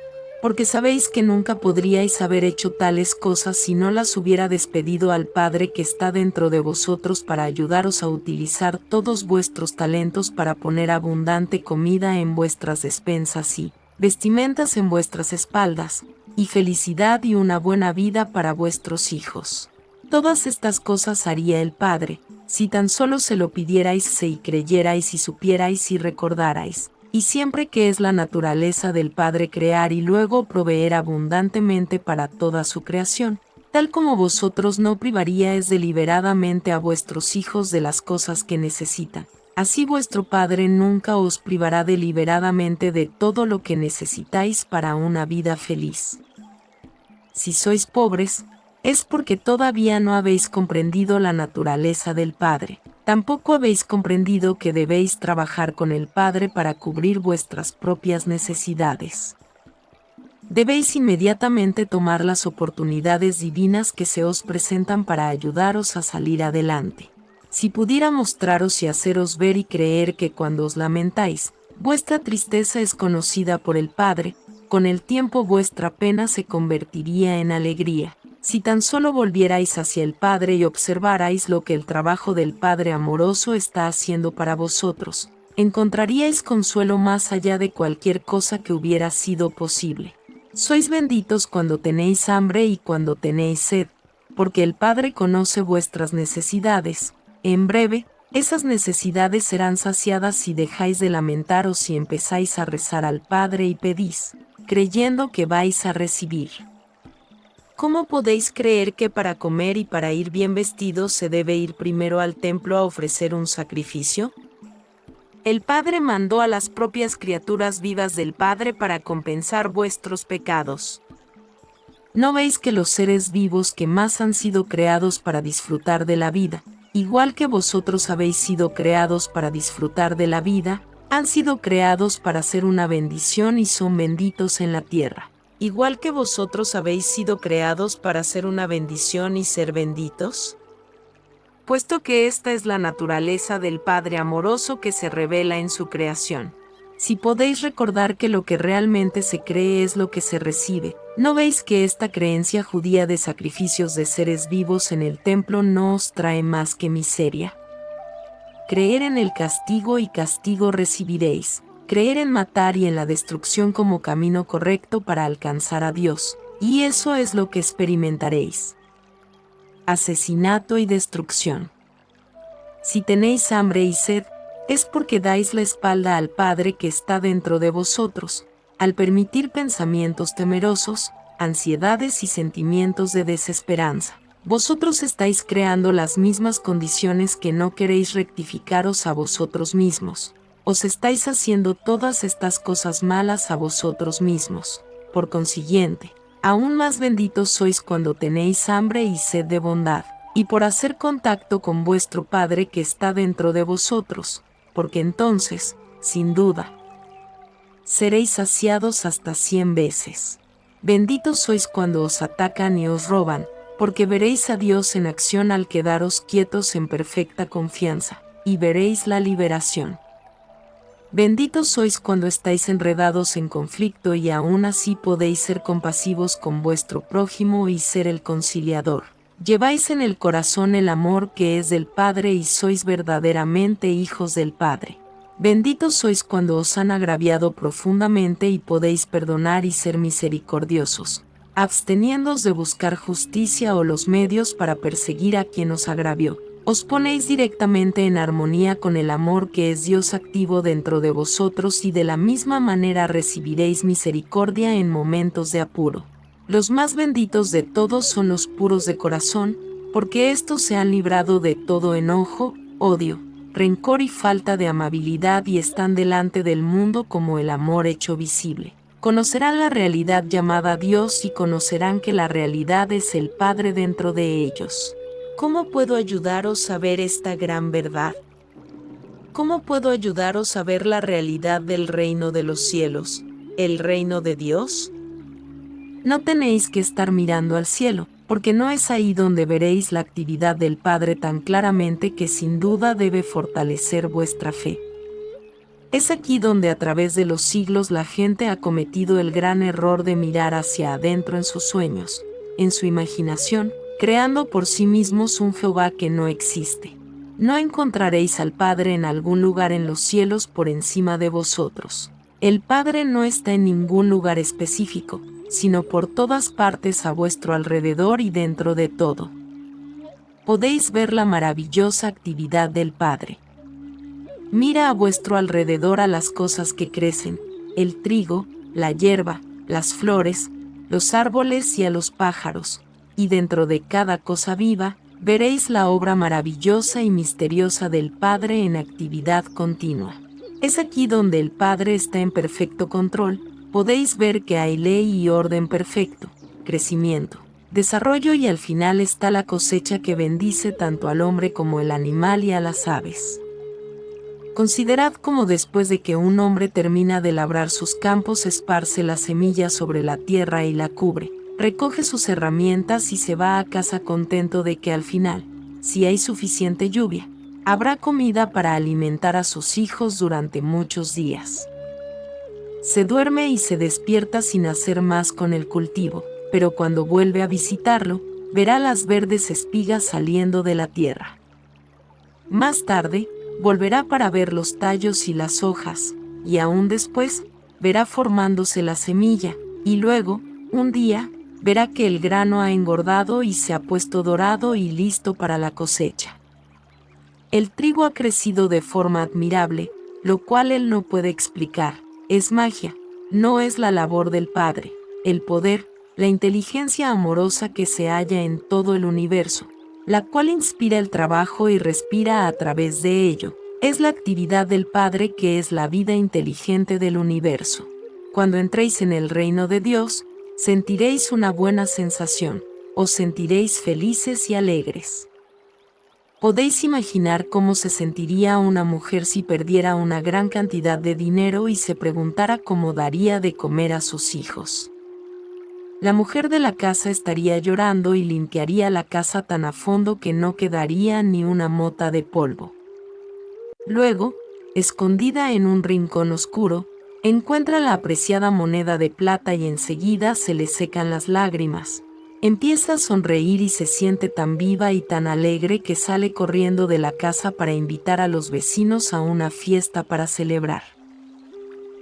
porque sabéis que nunca podríais haber hecho tales cosas si no las hubiera despedido al Padre que está dentro de vosotros para ayudaros a utilizar todos vuestros talentos para poner abundante comida en vuestras despensas y vestimentas en vuestras espaldas, y felicidad y una buena vida para vuestros hijos. Todas estas cosas haría el Padre, si tan solo se lo pidierais y creyerais y supierais y recordarais, y siempre que es la naturaleza del Padre crear y luego proveer abundantemente para toda su creación, tal como vosotros no privaríais deliberadamente a vuestros hijos de las cosas que necesitan. Así vuestro Padre nunca os privará deliberadamente de todo lo que necesitáis para una vida feliz. Si sois pobres, es porque todavía no habéis comprendido la naturaleza del Padre. Tampoco habéis comprendido que debéis trabajar con el Padre para cubrir vuestras propias necesidades. Debéis inmediatamente tomar las oportunidades divinas que se os presentan para ayudaros a salir adelante. Si pudiera mostraros y haceros ver y creer que cuando os lamentáis, vuestra tristeza es conocida por el Padre, con el tiempo vuestra pena se convertiría en alegría. Si tan solo volvierais hacia el Padre y observarais lo que el trabajo del Padre amoroso está haciendo para vosotros, encontraríais consuelo más allá de cualquier cosa que hubiera sido posible. Sois benditos cuando tenéis hambre y cuando tenéis sed, porque el Padre conoce vuestras necesidades. En breve, esas necesidades serán saciadas si dejáis de lamentaros y empezáis a rezar al Padre y pedís, creyendo que vais a recibir. ¿Cómo podéis creer que para comer y para ir bien vestidos se debe ir primero al templo a ofrecer un sacrificio? El Padre mandó a las propias criaturas vivas del Padre para compensar vuestros pecados. ¿No veis que los seres vivos que más han sido creados para disfrutar de la vida, igual que vosotros habéis sido creados para disfrutar de la vida, han sido creados para ser una bendición y son benditos en la tierra. Igual que vosotros habéis sido creados para ser una bendición y ser benditos, puesto que esta es la naturaleza del Padre amoroso que se revela en su creación. Si podéis recordar que lo que realmente se cree es lo que se recibe, ¿no veis que esta creencia judía de sacrificios de seres vivos en el templo no os trae más que miseria? Creer en el castigo y castigo recibiréis, creer en matar y en la destrucción como camino correcto para alcanzar a Dios, y eso es lo que experimentaréis. Asesinato y destrucción. Si tenéis hambre y sed, es porque dais la espalda al Padre que está dentro de vosotros, al permitir pensamientos temerosos, ansiedades y sentimientos de desesperanza. Vosotros estáis creando las mismas condiciones que no queréis rectificaros a vosotros mismos. Os estáis haciendo todas estas cosas malas a vosotros mismos. Por consiguiente, aún más benditos sois cuando tenéis hambre y sed de bondad, y por hacer contacto con vuestro Padre que está dentro de vosotros, porque entonces, sin duda, seréis saciados hasta 100 veces. Benditos sois cuando os atacan y os roban, porque veréis a Dios en acción al quedaros quietos en perfecta confianza, y veréis la liberación. Benditos sois cuando estáis enredados en conflicto y aún así podéis ser compasivos con vuestro prójimo y ser el conciliador. Lleváis en el corazón el amor que es del Padre y sois verdaderamente hijos del Padre. Benditos sois cuando os han agraviado profundamente y podéis perdonar y ser misericordiosos, absteniéndoos de buscar justicia o los medios para perseguir a quien os agravió. Os ponéis directamente en armonía con el amor que es Dios activo dentro de vosotros y de la misma manera recibiréis misericordia en momentos de apuro. Los más benditos de todos son los puros de corazón, porque éstos se han librado de todo enojo, odio, rencor y falta de amabilidad y están delante del mundo como el amor hecho visible. Conocerán la realidad llamada Dios y conocerán que la realidad es el Padre dentro de ellos. ¿Cómo puedo ayudaros a ver esta gran verdad? ¿Cómo puedo ayudaros a ver la realidad del reino de los cielos, el reino de Dios? No tenéis que estar mirando al cielo, porque no es ahí donde veréis la actividad del Padre tan claramente que sin duda debe fortalecer vuestra fe. Es aquí donde a través de los siglos la gente ha cometido el gran error de mirar hacia adentro en sus sueños, en su imaginación, creando por sí mismos un Jehová que no existe. No encontraréis al Padre en algún lugar en los cielos por encima de vosotros. El Padre no está en ningún lugar específico, sino por todas partes a vuestro alrededor y dentro de todo. Podéis ver la maravillosa actividad del Padre. Mira a vuestro alrededor a las cosas que crecen, el trigo, la hierba, las flores, los árboles y a los pájaros, y dentro de cada cosa viva, veréis la obra maravillosa y misteriosa del Padre en actividad continua. Es aquí donde el Padre está en perfecto control, podéis ver que hay ley y orden perfecto, crecimiento, desarrollo y al final está la cosecha que bendice tanto al hombre como el animal y a las aves. Considerad cómo después de que un hombre termina de labrar sus campos esparce la semilla sobre la tierra y la cubre, recoge sus herramientas y se va a casa contento de que al final, si hay suficiente lluvia, habrá comida para alimentar a sus hijos durante muchos días. Se duerme y se despierta sin hacer más con el cultivo, pero cuando vuelve a visitarlo, verá las verdes espigas saliendo de la tierra. Más tarde, volverá para ver los tallos y las hojas, y aún después, verá formándose la semilla, y luego, un día, verá que el grano ha engordado y se ha puesto dorado y listo para la cosecha. El trigo ha crecido de forma admirable, lo cual él no puede explicar, es magia, no es la labor del Padre, el poder, la inteligencia amorosa que se halla en todo el universo, la cual inspira el trabajo y respira a través de ello, es la actividad del Padre que es la vida inteligente del universo. Cuando entréis en el reino de Dios, sentiréis una buena sensación, os sentiréis felices y alegres. Podéis imaginar cómo se sentiría una mujer si perdiera una gran cantidad de dinero y se preguntara cómo daría de comer a sus hijos. La mujer de la casa estaría llorando y limpiaría la casa tan a fondo que no quedaría ni una mota de polvo. Luego, escondida en un rincón oscuro, encuentra la apreciada moneda de plata y enseguida se le secan las lágrimas. Empieza a sonreír y se siente tan viva y tan alegre que sale corriendo de la casa para invitar a los vecinos a una fiesta para celebrar.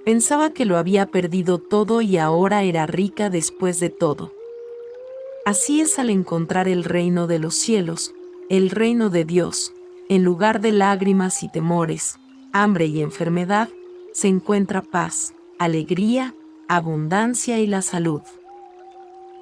Pensaba que lo había perdido todo y ahora era rica después de todo. Así es al encontrar el reino de los cielos, el reino de Dios, en lugar de lágrimas y temores, hambre y enfermedad, se encuentra paz, alegría, abundancia y la salud.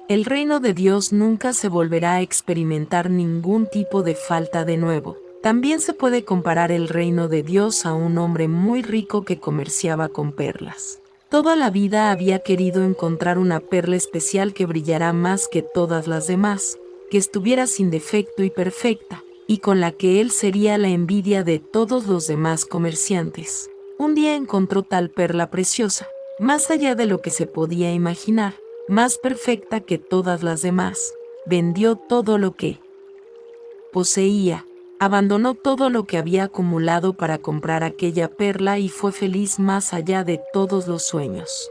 El reino de Dios nunca se volverá a experimentar ningún tipo de falta de nuevo. También se puede comparar el reino de Dios a un hombre muy rico que comerciaba con perlas. Toda la vida había querido encontrar una perla especial que brillara más que todas las demás, que estuviera sin defecto y perfecta, y con la que él sería la envidia de todos los demás comerciantes. Un día encontró tal perla preciosa, más allá de lo que se podía imaginar, más perfecta que todas las demás. Vendió todo lo que poseía, abandonó todo lo que había acumulado para comprar aquella perla y fue feliz más allá de todos los sueños.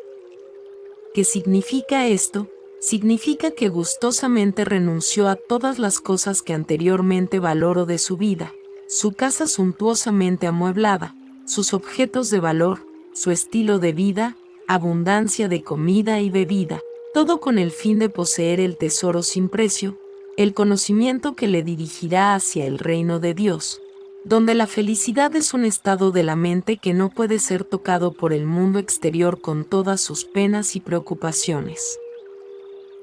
¿Qué significa esto? Significa que gustosamente renunció a todas las cosas que anteriormente valoró de su vida, su casa suntuosamente amueblada, sus objetos de valor, su estilo de vida, abundancia de comida y bebida, todo con el fin de poseer el tesoro sin precio, el conocimiento que le dirigirá hacia el reino de Dios, donde la felicidad es un estado de la mente que no puede ser tocado por el mundo exterior con todas sus penas y preocupaciones.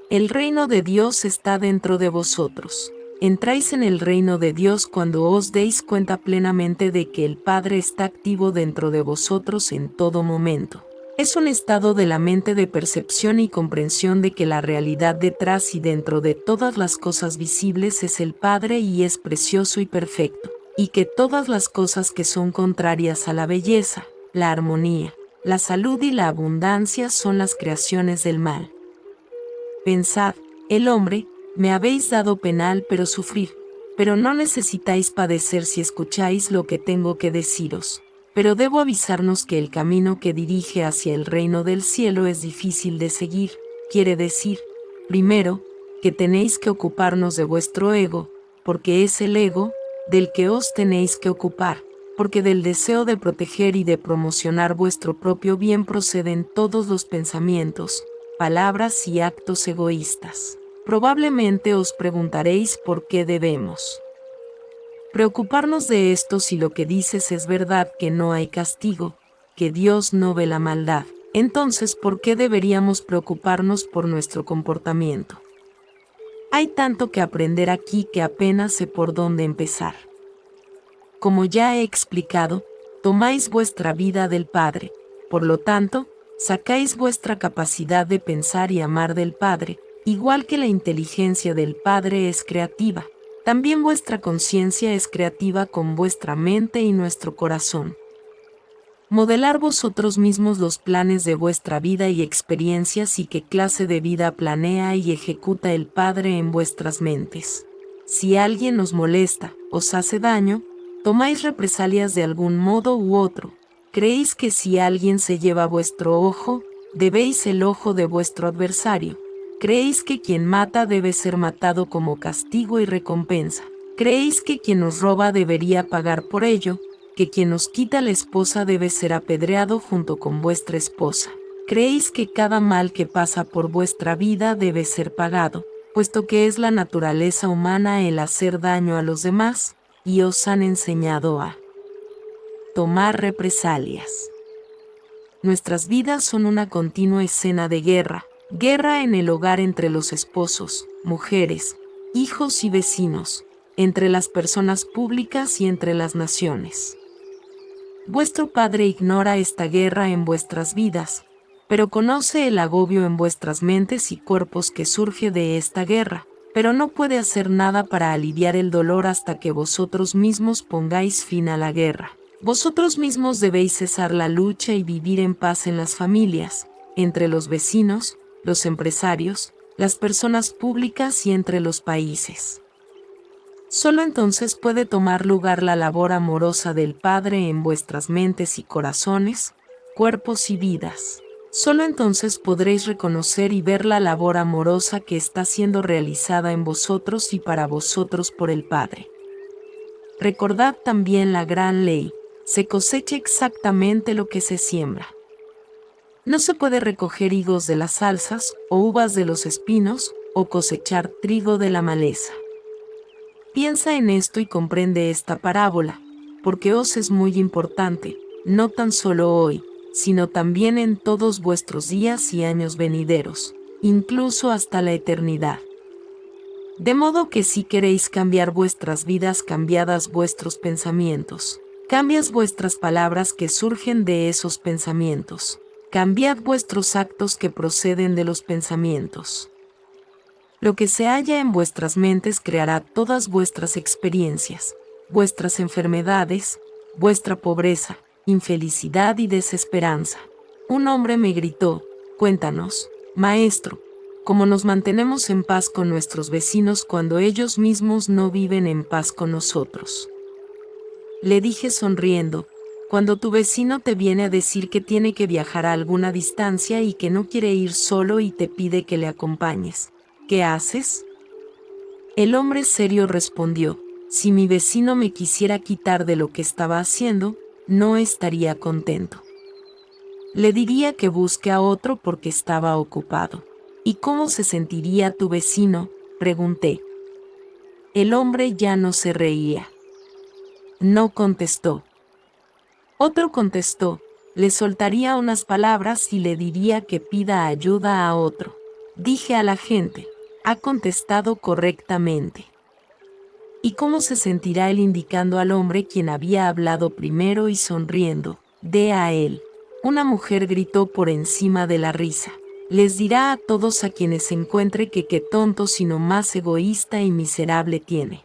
El reino de Dios está dentro de vosotros. Entráis en el reino de Dios cuando os deis cuenta plenamente de que el Padre está activo dentro de vosotros en todo momento. Es un estado de la mente de percepción y comprensión de que la realidad detrás y dentro de todas las cosas visibles es el Padre y es precioso y perfecto, y que todas las cosas que son contrarias a la belleza, la armonía, la salud y la abundancia son las creaciones del mal. Pensad, el hombre, me habéis dado penal pero sufrir, pero no necesitáis padecer si escucháis lo que tengo que deciros. Pero debo avisarnos que el camino que dirige hacia el reino del cielo es difícil de seguir, quiere decir, primero, que tenéis que ocuparnos de vuestro ego, porque es el ego, del que os tenéis que ocupar, porque del deseo de proteger y de promocionar vuestro propio bien proceden todos los pensamientos, palabras y actos egoístas. Probablemente os preguntaréis por qué debemos preocuparnos de esto si lo que dices es verdad, que no hay castigo, que Dios no ve la maldad. Entonces, ¿por qué deberíamos preocuparnos por nuestro comportamiento? Hay tanto que aprender aquí que apenas sé por dónde empezar. Como ya he explicado, tomáis vuestra vida del Padre, por lo tanto, sacáis vuestra capacidad de pensar y amar del Padre, igual que la inteligencia del Padre es creativa. También vuestra conciencia es creativa con vuestra mente y nuestro corazón. Modelar vosotros mismos los planes de vuestra vida y experiencias y qué clase de vida planea y ejecuta el Padre en vuestras mentes. Si alguien os molesta, os hace daño, tomáis represalias de algún modo u otro. Creéis que si alguien se lleva vuestro ojo, debéis el ojo de vuestro adversario. Creéis que quien mata debe ser matado como castigo y recompensa. Creéis que quien os roba debería pagar por ello, que quien os quita la esposa debe ser apedreado junto con vuestra esposa. Creéis que cada mal que pasa por vuestra vida debe ser pagado, puesto que es la naturaleza humana el hacer daño a los demás, y os han enseñado a tomar represalias. Nuestras vidas son una continua escena de guerra. Guerra en el hogar entre los esposos, mujeres, hijos y vecinos, entre las personas públicas y entre las naciones. Vuestro Padre ignora esta guerra en vuestras vidas, pero conoce el agobio en vuestras mentes y cuerpos que surge de esta guerra, pero no puede hacer nada para aliviar el dolor hasta que vosotros mismos pongáis fin a la guerra. Vosotros mismos debéis cesar la lucha y vivir en paz en las familias, entre los vecinos, los empresarios, las personas públicas y entre los países. Solo entonces puede tomar lugar la labor amorosa del Padre en vuestras mentes y corazones, cuerpos y vidas. Solo entonces podréis reconocer y ver la labor amorosa que está siendo realizada en vosotros y para vosotros por el Padre. Recordad también la gran ley: se cosecha exactamente lo que se siembra. No se puede recoger higos de las zarzas, o uvas de los espinos, o cosechar trigo de la maleza. Piensa en esto y comprende esta parábola, porque os es muy importante, no tan solo hoy, sino también en todos vuestros días y años venideros, incluso hasta la eternidad. De modo que si queréis cambiar vuestras vidas, cambiad vuestros pensamientos. Cambiad vuestras palabras que surgen de esos pensamientos. Cambiad vuestros actos que proceden de los pensamientos. Lo que se halla en vuestras mentes creará todas vuestras experiencias, vuestras enfermedades, vuestra pobreza, infelicidad y desesperanza. Un hombre me gritó: cuéntanos, maestro, cómo nos mantenemos en paz con nuestros vecinos cuando ellos mismos no viven en paz con nosotros. Le dije sonriendo: cuando tu vecino te viene a decir que tiene que viajar a alguna distancia y que no quiere ir solo y te pide que le acompañes, ¿qué haces? El hombre serio respondió: si mi vecino me quisiera quitar de lo que estaba haciendo, no estaría contento. Le diría que busque a otro porque estaba ocupado. ¿Y cómo se sentiría tu vecino?, pregunté. El hombre ya no se reía. No contestó. Otro contestó: le soltaría unas palabras y le diría que pida ayuda a otro. Dije a la gente: ha contestado correctamente. ¿Y cómo se sentirá él? Indicando al hombre quien había hablado primero y sonriendo: dé a él. Una mujer gritó por encima de la risa: les dirá a todos a quienes encuentre que qué tonto, sino más egoísta y miserable tiene.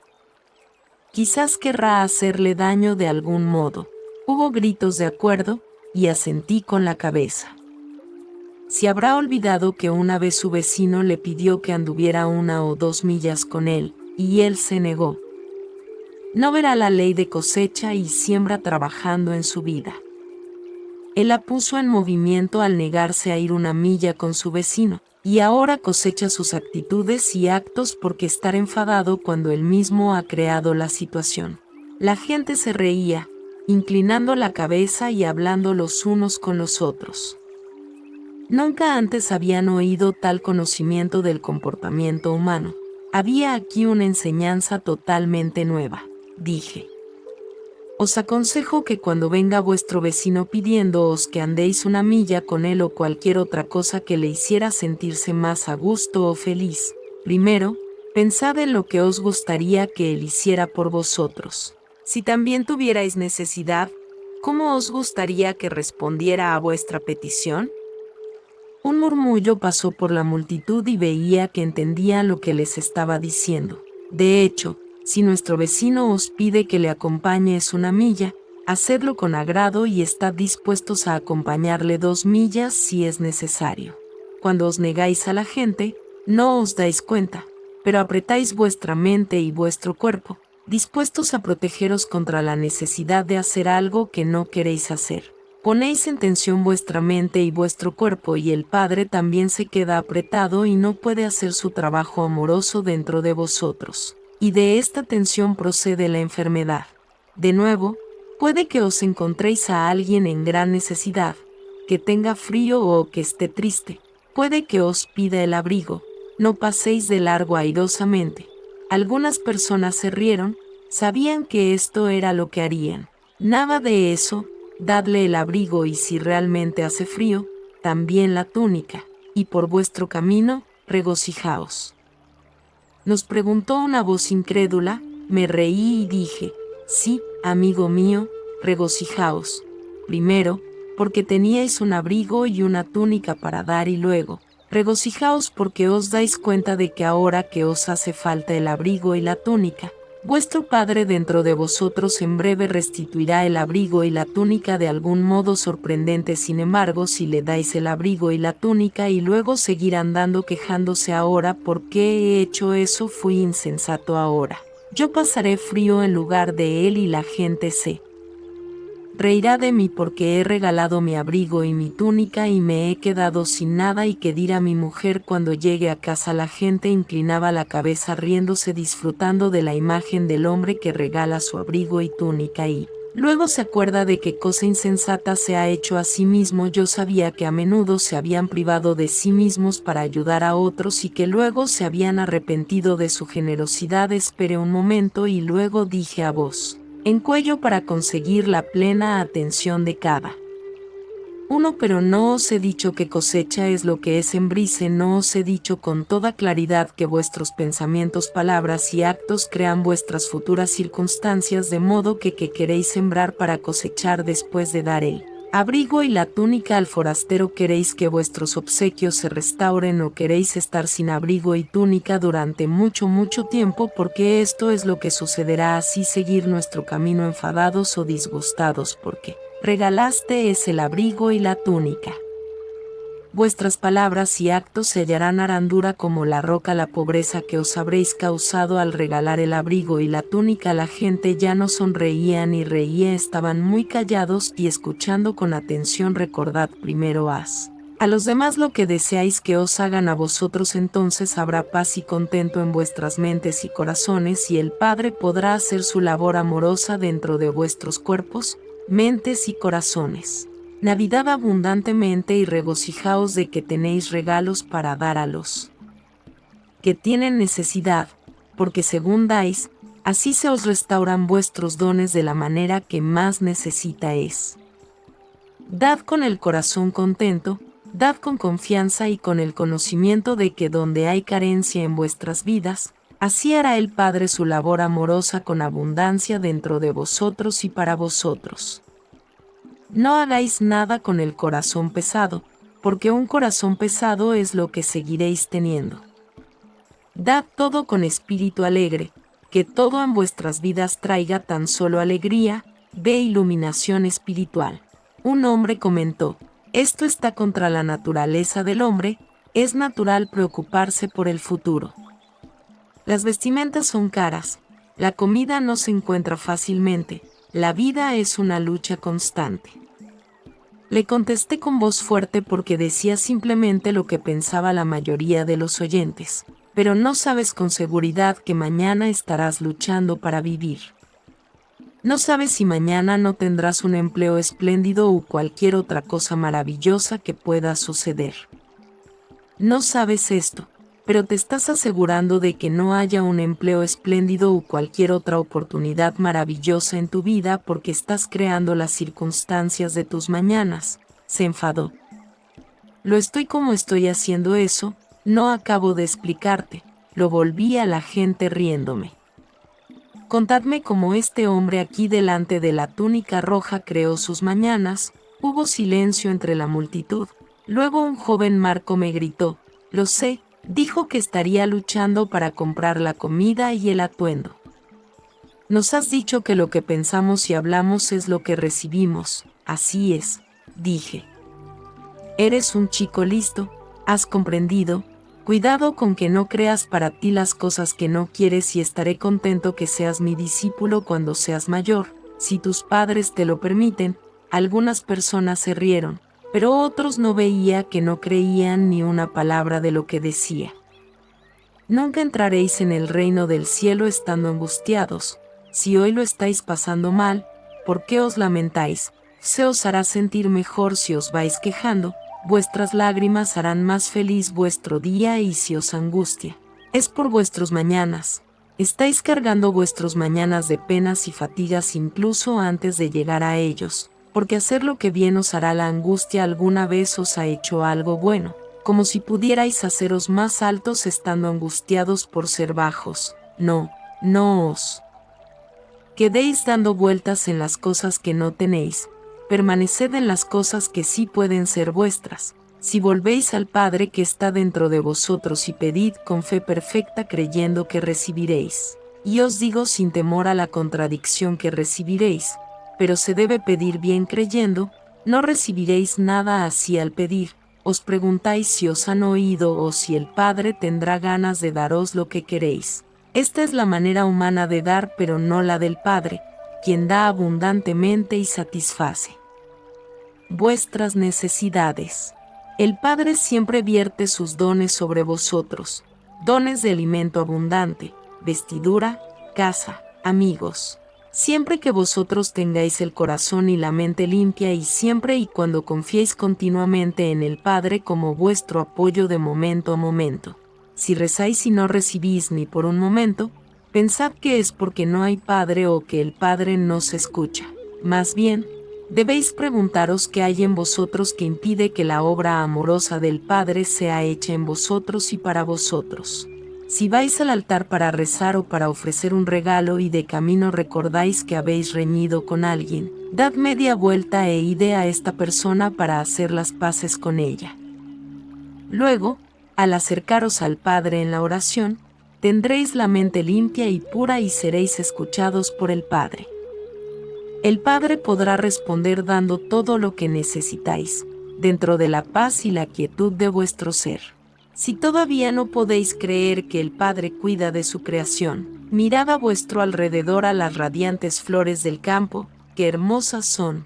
Quizás querrá hacerle daño de algún modo. Hubo gritos de acuerdo, y asentí con la cabeza. Si habrá olvidado que una vez su vecino le pidió que anduviera 1 o 2 millas con él, y él se negó. No verá la ley de cosecha y siembra trabajando en su vida. Él la puso en movimiento al negarse a ir 1 milla con su vecino, y ahora cosecha sus actitudes y actos porque estar enfadado cuando él mismo ha creado la situación. La gente se reía, inclinando la cabeza y hablando los unos con los otros. Nunca antes habían oído tal conocimiento del comportamiento humano. Había aquí una enseñanza totalmente nueva, dije. Os aconsejo que cuando venga vuestro vecino pidiéndoos que andéis 1 milla con él o cualquier otra cosa que le hiciera sentirse más a gusto o feliz, primero, pensad en lo que os gustaría que él hiciera por vosotros. Si también tuvierais necesidad, ¿cómo os gustaría que respondiera a vuestra petición? Un murmullo pasó por la multitud y veía que entendían lo que les estaba diciendo. De hecho, si nuestro vecino os pide que le acompañes 1 milla, hacedlo con agrado y estad dispuestos a acompañarle 2 millas si es necesario. Cuando os negáis a la gente, no os dais cuenta, pero apretáis vuestra mente y vuestro cuerpo, dispuestos a protegeros contra la necesidad de hacer algo que no queréis hacer. Ponéis en tensión vuestra mente y vuestro cuerpo y el Padre también se queda apretado y no puede hacer su trabajo amoroso dentro de vosotros. Y de esta tensión procede la enfermedad. De nuevo, puede que os encontréis a alguien en gran necesidad, que tenga frío o que esté triste. Puede que os pida el abrigo. No paséis de largo airosamente. Algunas personas se rieron, sabían que esto era lo que harían. Nada de eso. Dadle el abrigo y si realmente hace frío, también la túnica, y por vuestro camino, regocijaos. Nos preguntó una voz incrédula, me reí y dije: sí, amigo mío, regocijaos. Primero, porque teníais un abrigo y una túnica para dar y luego, Regocijaos porque os dais cuenta de que ahora que os hace falta el abrigo y la túnica, vuestro Padre dentro de vosotros en breve restituirá el abrigo y la túnica de algún modo sorprendente. Sin embargo, si le dais el abrigo y la túnica y luego seguir andando quejándose ahora, ¿por qué he hecho eso? Fui insensato ahora. Yo pasaré frío en lugar de él y la gente se reirá de mí porque he regalado mi abrigo y mi túnica y me he quedado sin nada. ¿Y qué dirá mi mujer cuando llegue a casa? La gente inclinaba la cabeza riéndose, disfrutando de la imagen del hombre que regala su abrigo y túnica y luego se acuerda de qué cosa insensata se ha hecho a sí mismo. Yo sabía que a menudo se habían privado de sí mismos para ayudar a otros y que luego se habían arrepentido de su generosidad. Esperé un momento y luego dije a voz en cuello para conseguir la plena atención de cada uno: pero no os he dicho que cosecha es lo que es sembrice, no os he dicho con toda claridad que vuestros pensamientos, palabras y actos crean vuestras futuras circunstancias, de modo que queréis sembrar para cosechar después de dar el abrigo y la túnica al forastero. ¿Queréis que vuestros obsequios se restauren o queréis estar sin abrigo y túnica durante mucho tiempo? Porque esto es lo que sucederá. Así seguir nuestro camino enfadados o disgustados porque regalaste es el abrigo y la túnica. Vuestras palabras y actos se hallarán arandura como la roca. La pobreza que os habréis causado al regalar el abrigo y la túnica. La gente ya no sonreía ni reía, estaban muy callados y escuchando con atención. Recordad primero a los demás lo que deseáis que os hagan a vosotros, entonces habrá paz y contento en vuestras mentes y corazones, y el Padre podrá hacer su labor amorosa dentro de vuestros cuerpos, mentes y corazones. Navidad abundantemente y regocijaos de que tenéis regalos para dar a los que tienen necesidad, porque según dais, así se os restauran vuestros dones de la manera que más necesita es. Dad con el corazón contento, dad con confianza y con el conocimiento de que donde hay carencia en vuestras vidas, así hará el Padre su labor amorosa con abundancia dentro de vosotros y para vosotros. No hagáis nada con el corazón pesado, porque un corazón pesado es lo que seguiréis teniendo. Dad todo con espíritu alegre, que todo en vuestras vidas traiga tan solo alegría, ve iluminación espiritual. Un hombre comentó: esto está contra la naturaleza del hombre, es natural preocuparse por el futuro. Las vestimentas son caras, la comida no se encuentra fácilmente, la vida es una lucha constante. Le contesté con voz fuerte porque decía simplemente lo que pensaba la mayoría de los oyentes. Pero no sabes con seguridad que mañana estarás luchando para vivir. No sabes si mañana no tendrás un empleo espléndido o cualquier otra cosa maravillosa que pueda suceder. No sabes esto, pero te estás asegurando de que no haya un empleo espléndido o cualquier otra oportunidad maravillosa en tu vida porque estás creando las circunstancias de tus mañanas. Se enfadó. Lo estoy como estoy haciendo eso, no acabo de explicarte, lo volví a la gente riéndome. Contadme cómo este hombre aquí delante de la túnica roja creó sus mañanas. Hubo silencio entre la multitud. Luego un joven Marco me gritó: lo sé, dijo que estaría luchando para comprar la comida y el atuendo. Nos has dicho que lo que pensamos y hablamos es lo que recibimos. Así es, dije. Eres un chico listo, has comprendido. Cuidado con que no creas para ti las cosas que no quieres y estaré contento que seas mi discípulo cuando seas mayor, si tus padres te lo permiten. Algunas personas se rieron, pero otros no veía que no creían ni una palabra de lo que decía. Nunca entraréis en el reino del cielo estando angustiados. Si hoy lo estáis pasando mal, ¿por qué os lamentáis? Se os hará sentir mejor si os vais quejando. Vuestras lágrimas harán más feliz vuestro día, y si os angustia, es por vuestros mañanas. Estáis cargando vuestros mañanas de penas y fatigas incluso antes de llegar a ellos, porque hacer lo que bien os hará la angustia. ¿Alguna vez os ha hecho algo bueno? Como si pudierais haceros más altos estando angustiados por ser bajos. No, no os quedéis dando vueltas en las cosas que no tenéis. Permaneced en las cosas que sí pueden ser vuestras. Si volvéis al Padre que está dentro de vosotros y pedid con fe perfecta creyendo que recibiréis. Y os digo sin temor a la contradicción que recibiréis, pero se debe pedir bien creyendo, no recibiréis nada así al pedir. Os preguntáis si os han oído o si el Padre tendrá ganas de daros lo que queréis. Esta es la manera humana de dar, pero no la del Padre, quien da abundantemente y satisface vuestras necesidades. El Padre siempre vierte sus dones sobre vosotros, dones de alimento abundante, vestidura, casa, amigos. Siempre que vosotros tengáis el corazón y la mente limpia y siempre y cuando confiéis continuamente en el Padre como vuestro apoyo de momento a momento. Si rezáis y no recibís ni por un momento, pensad que es porque no hay Padre o que el Padre no se escucha. Más bien, debéis preguntaros qué hay en vosotros que impide que la obra amorosa del Padre sea hecha en vosotros y para vosotros. Si vais al altar para rezar o para ofrecer un regalo y de camino recordáis que habéis reñido con alguien, dad media vuelta e id a esta persona para hacer las paces con ella. Luego, al acercaros al Padre en la oración, tendréis la mente limpia y pura y seréis escuchados por el Padre. El Padre podrá responder dando todo lo que necesitáis, dentro de la paz y la quietud de vuestro ser. Si todavía no podéis creer que el Padre cuida de su creación, mirad a vuestro alrededor a las radiantes flores del campo, que hermosas son.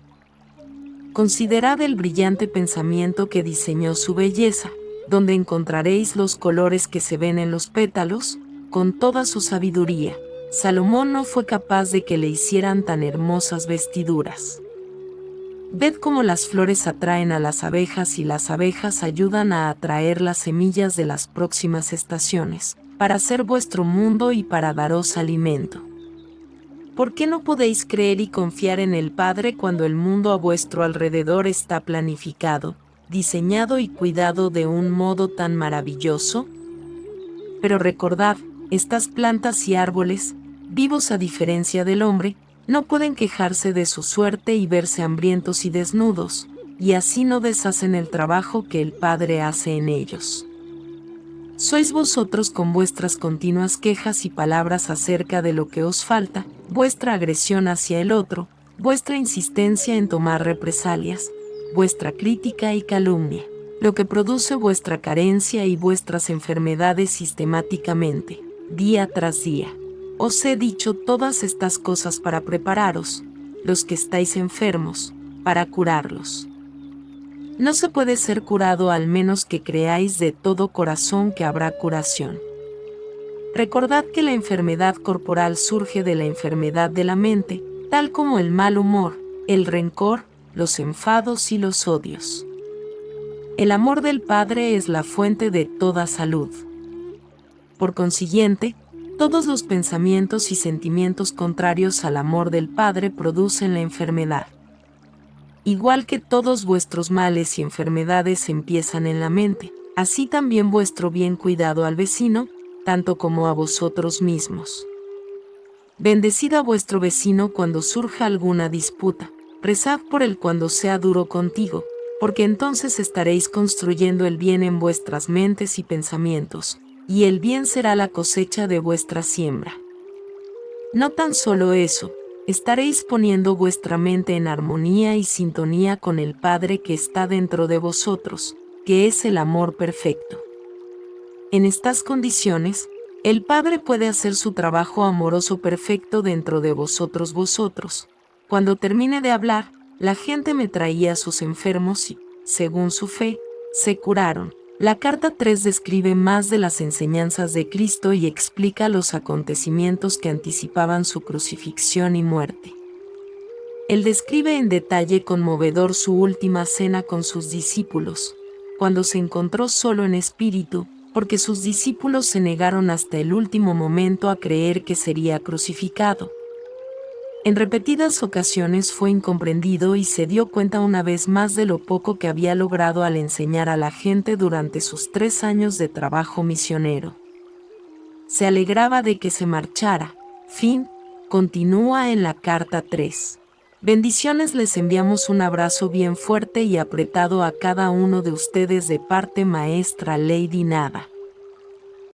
Considerad el brillante pensamiento que diseñó su belleza, donde encontraréis los colores que se ven en los pétalos, con toda su sabiduría. Salomón no fue capaz de que le hicieran tan hermosas vestiduras. Ved cómo las flores atraen a las abejas y las abejas ayudan a atraer las semillas de las próximas estaciones, para hacer vuestro mundo y para daros alimento. ¿Por qué no podéis creer y confiar en el Padre cuando el mundo a vuestro alrededor está planificado, diseñado y cuidado de un modo tan maravilloso? Pero recordad, estas plantas y árboles, vivos a diferencia del hombre, no pueden quejarse de su suerte y verse hambrientos y desnudos, y así no deshacen el trabajo que el Padre hace en ellos. Sois vosotros con vuestras continuas quejas y palabras acerca de lo que os falta, vuestra agresión hacia el otro, vuestra insistencia en tomar represalias, vuestra crítica y calumnia, lo que produce vuestra carencia y vuestras enfermedades sistemáticamente, día tras día. Os he dicho todas estas cosas para prepararos, los que estáis enfermos, para curarlos. No se puede ser curado al menos que creáis de todo corazón que habrá curación. Recordad que la enfermedad corporal surge de la enfermedad de la mente, tal como el mal humor, el rencor, los enfados y los odios. El amor del Padre es la fuente de toda salud. Por consiguiente, todos los pensamientos y sentimientos contrarios al amor del Padre producen la enfermedad. Igual que todos vuestros males y enfermedades empiezan en la mente, así también vuestro bien cuidado al vecino, tanto como a vosotros mismos. Bendecid a vuestro vecino cuando surja alguna disputa, rezad por él cuando sea duro contigo, porque entonces estaréis construyendo el bien en vuestras mentes y pensamientos, y el bien será la cosecha de vuestra siembra. No tan solo eso, estaréis poniendo vuestra mente en armonía y sintonía con el Padre que está dentro de vosotros, que es el amor perfecto. En estas condiciones, el Padre puede hacer su trabajo amoroso perfecto dentro de vosotros. Cuando termine de hablar, la gente me traía a sus enfermos y, según su fe, se curaron. La carta 3 describe más de las enseñanzas de Cristo y explica los acontecimientos que anticipaban su crucifixión y muerte. Él describe en detalle conmovedor su última cena con sus discípulos, cuando se encontró solo en espíritu, porque sus discípulos se negaron hasta el último momento a creer que sería crucificado. En repetidas ocasiones fue incomprendido y se dio cuenta una vez más de lo poco que había logrado al enseñar a la gente durante sus 3 años de trabajo misionero. Se alegraba de que se marchara. Fin. Continúa en la carta 3. Bendiciones, les enviamos un abrazo bien fuerte y apretado a cada uno de ustedes de parte maestra Lady Nada.